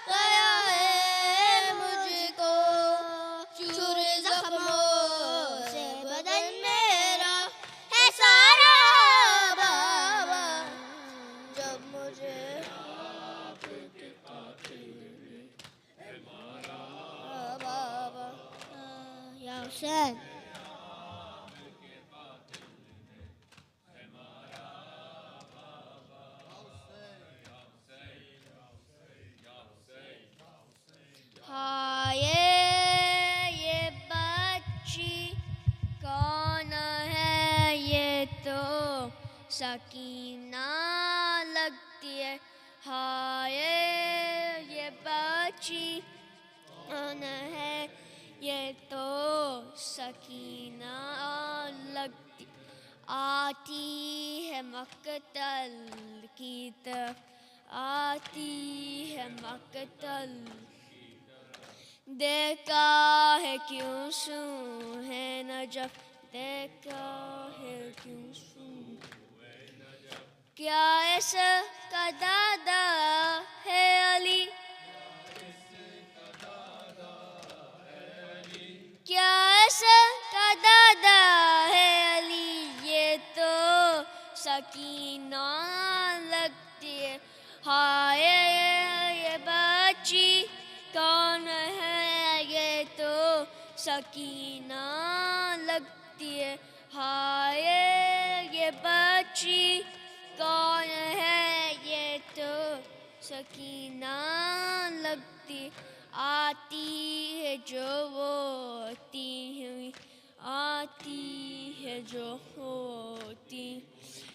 गया है मुझको, चूरे जख्मों से बदन मेरा है सारा बाबा, जब मुझे आपके कातिल है मारा बाबा, या हुसैन। हाँ ये बच्ची कौन है, ये तो सकीना लगती है, हाँ ये बच्ची कौन है, ये तो सकीना लगती, आती है मक्तल की तरफ, आती है मक्तल, देखा है क्यों सूं है नजफ, देखा है क्यों सूं, क्या ऐसा का दादा है अली, क्या ऐसा का दादा है अली, ये तो सकीना लगती है, हाँ ये बच्ची कौन है, ये तो सकीना लगती है, हाँ ये बच्ची कौन है, ये तो सकीना लगती, आती है जो होती हुई, आती है जो होती,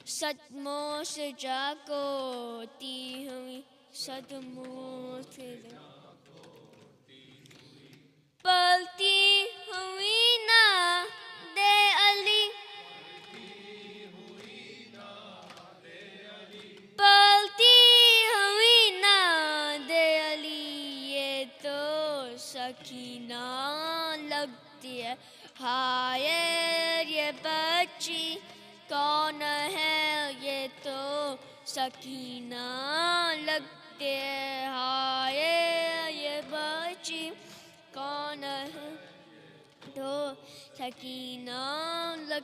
सदमों से जागोती हुई, सदमों से पलती हुई ना दे अली, पलती हुई ना दे अली, ये तो सकीना लगती है, हाँ ये बच्ची कौन है, ये तो सकीना लगती है, हाँ ये बच्ची कौन है, तो सकीना लग,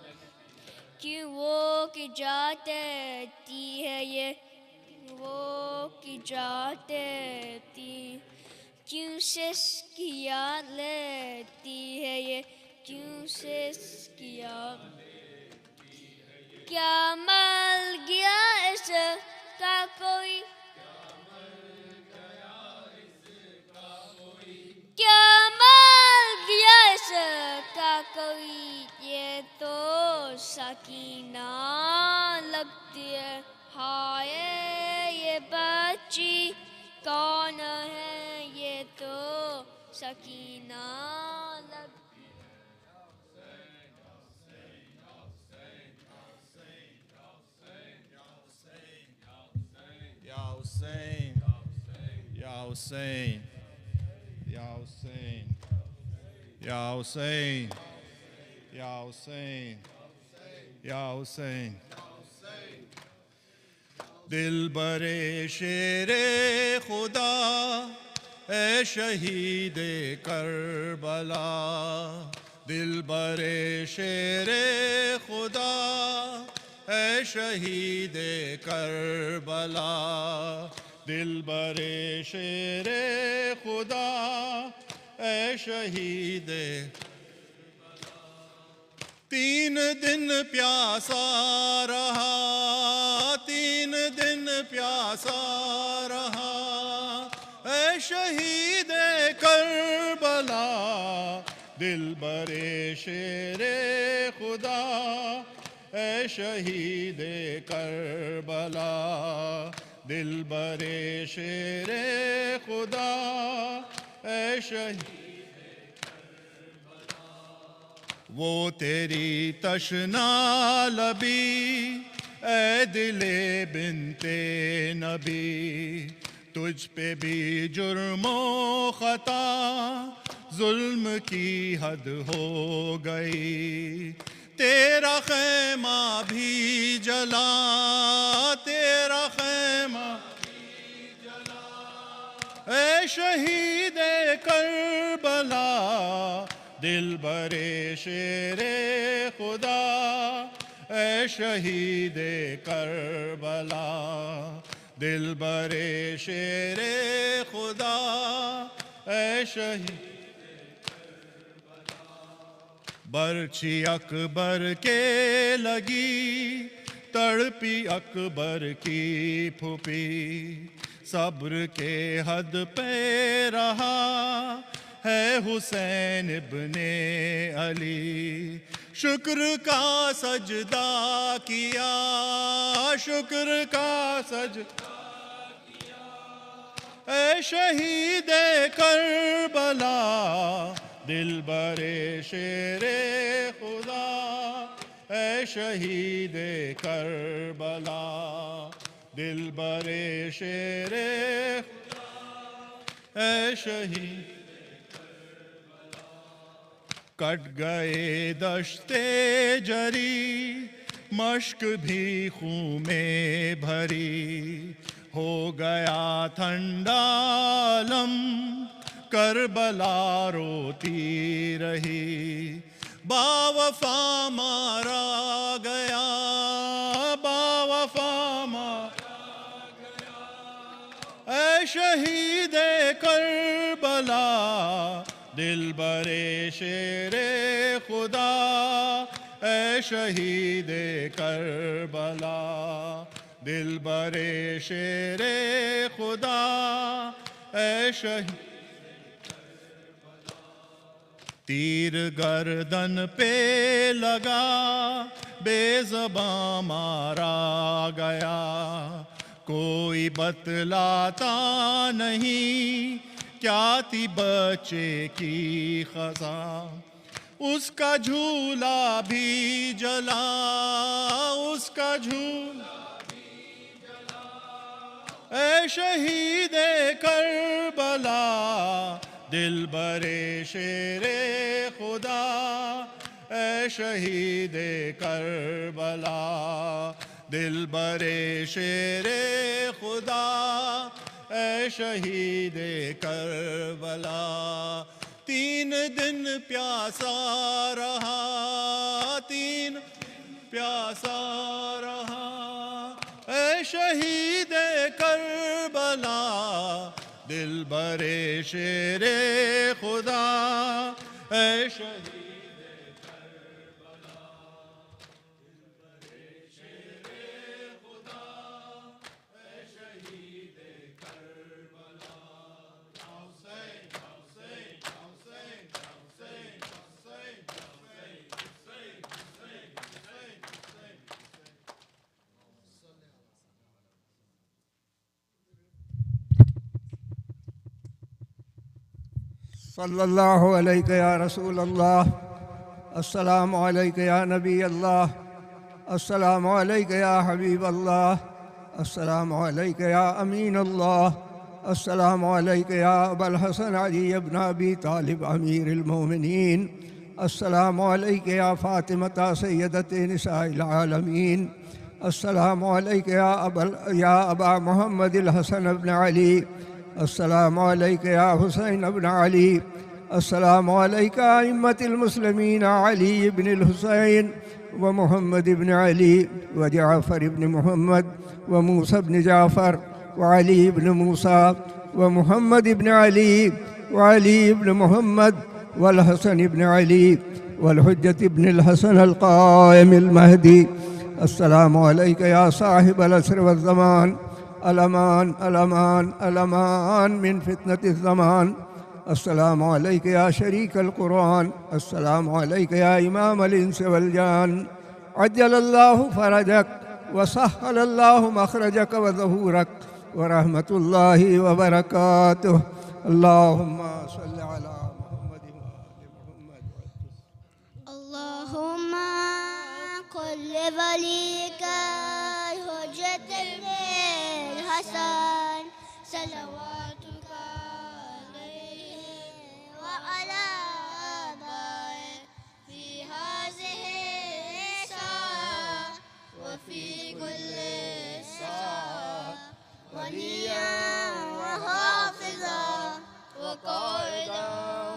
کیوں وہ کی جاتی ہے یہ وہ کی جاتی کیوں سسکیاں لیتی ہے یہ کیوں سسکیاں کیا مل گیا اس کا کوئی کیا مل گیا اس کا کوئی یہ تو سکینہ لگتی ہے ہائے یہ بچی کون ہے یہ تو سکینہ لگتی یا حسین یا حسین یا حسین یا حسین یا حسین یا حسین دل برے شیر خدا اے شہید کربلا دل برے شیر خدا اے شہید کربلا دل برے شیر خدا اے شہید تین دن پیاسا رہا تین دن پیاسا رہا اے شہید کربلا دل برے شیر خدا اے شہید کربلا دل برے شیر خدا اے شہید وہ تیری تشنا لبی اے دل بنت نبی تجھ پہ بھی جرم و خطا ظلم کی حد ہو گئی تیرا خیمہ بھی جلا تیرا خیمہ بھی جلا اے شہید کربلا دل برے شیر خدا اے شہید کربلا دل برے شیر خدا اے شہید برچھی اکبر کے لگی تڑپی اکبر کی پھوپھی صبر کے حد پہ رہا ہے حسین ابن علی شکر کا سجدہ کیا شکر کا سجدہ کیا اے شہید کربلا دل برے شیر خدا اے شہید کربلا دل برے شیر خدا اے شہید کٹ گئے دشتے جری مشک بھی خون میں بھری ہو گیا ٹھنڈا علم کربلا روتی رہی باوفا مارا گیا باوفا مارا گیا اے شہید کربلا دل برے شیر خدا اے شہید کربلا دل برے شیر خدا اے شہید تیر گردن پہ لگا بے زباں مارا گیا کوئی بتلاتا نہیں کیا تھی بچے کی خزاں اس کا جھولا بھی جلا اس کا جھولا بھی جلا اے شہید کربلا دل برے شیر خدا اے شہید کربلا دل برے شیر خدا اے شہید کربلا تین دن پیاسا رہا تین پیاسا رہا اے شہید کربلا دل برے شیر خدا اے شہید صلی اللہ علیہ یا رسول اللہ، السلام علیک یا نبی اللہ، السلام علیک یا حبیب اللہ، السلام علیک یا امین اللہ، السلام علیک یا ابا الحسن علی ابن ابی طالب امیر المومنین، السلام علیک یا فاطمہ سیدت نساء العالمین، السلام علیک یا ابا محمد الحسن ابن علی، السلام علیک یا حسین ابن علی، السلام علیک ائمۃ المسلمین علی بن الحسین ومحمد بن علی وجعفر بن محمد وموسى بن جعفر وعلي بن موسى ومحمد بن علي وعلي بن محمد والحسن بن علي والحجة بن الحسن القائم المهدي. السلام عليك يا صاحب العصر والزمان، الأمان الأمان الأمان من فتنة الزمان. السلام عليك يا شريك القرآن، السلام عليك يا إمام الإنس والجان. عجل الله فرجك وسهل الله مخرجك وظهورك ورحمة الله وبركاته. اللهم صل على محمد وآل محمد. اللهم قل لوليك الحجة بن الحسن صلواتك عليه وعلى آبائه في هذه الساعة وفي كل ساعة وليا وحافظا وقائدا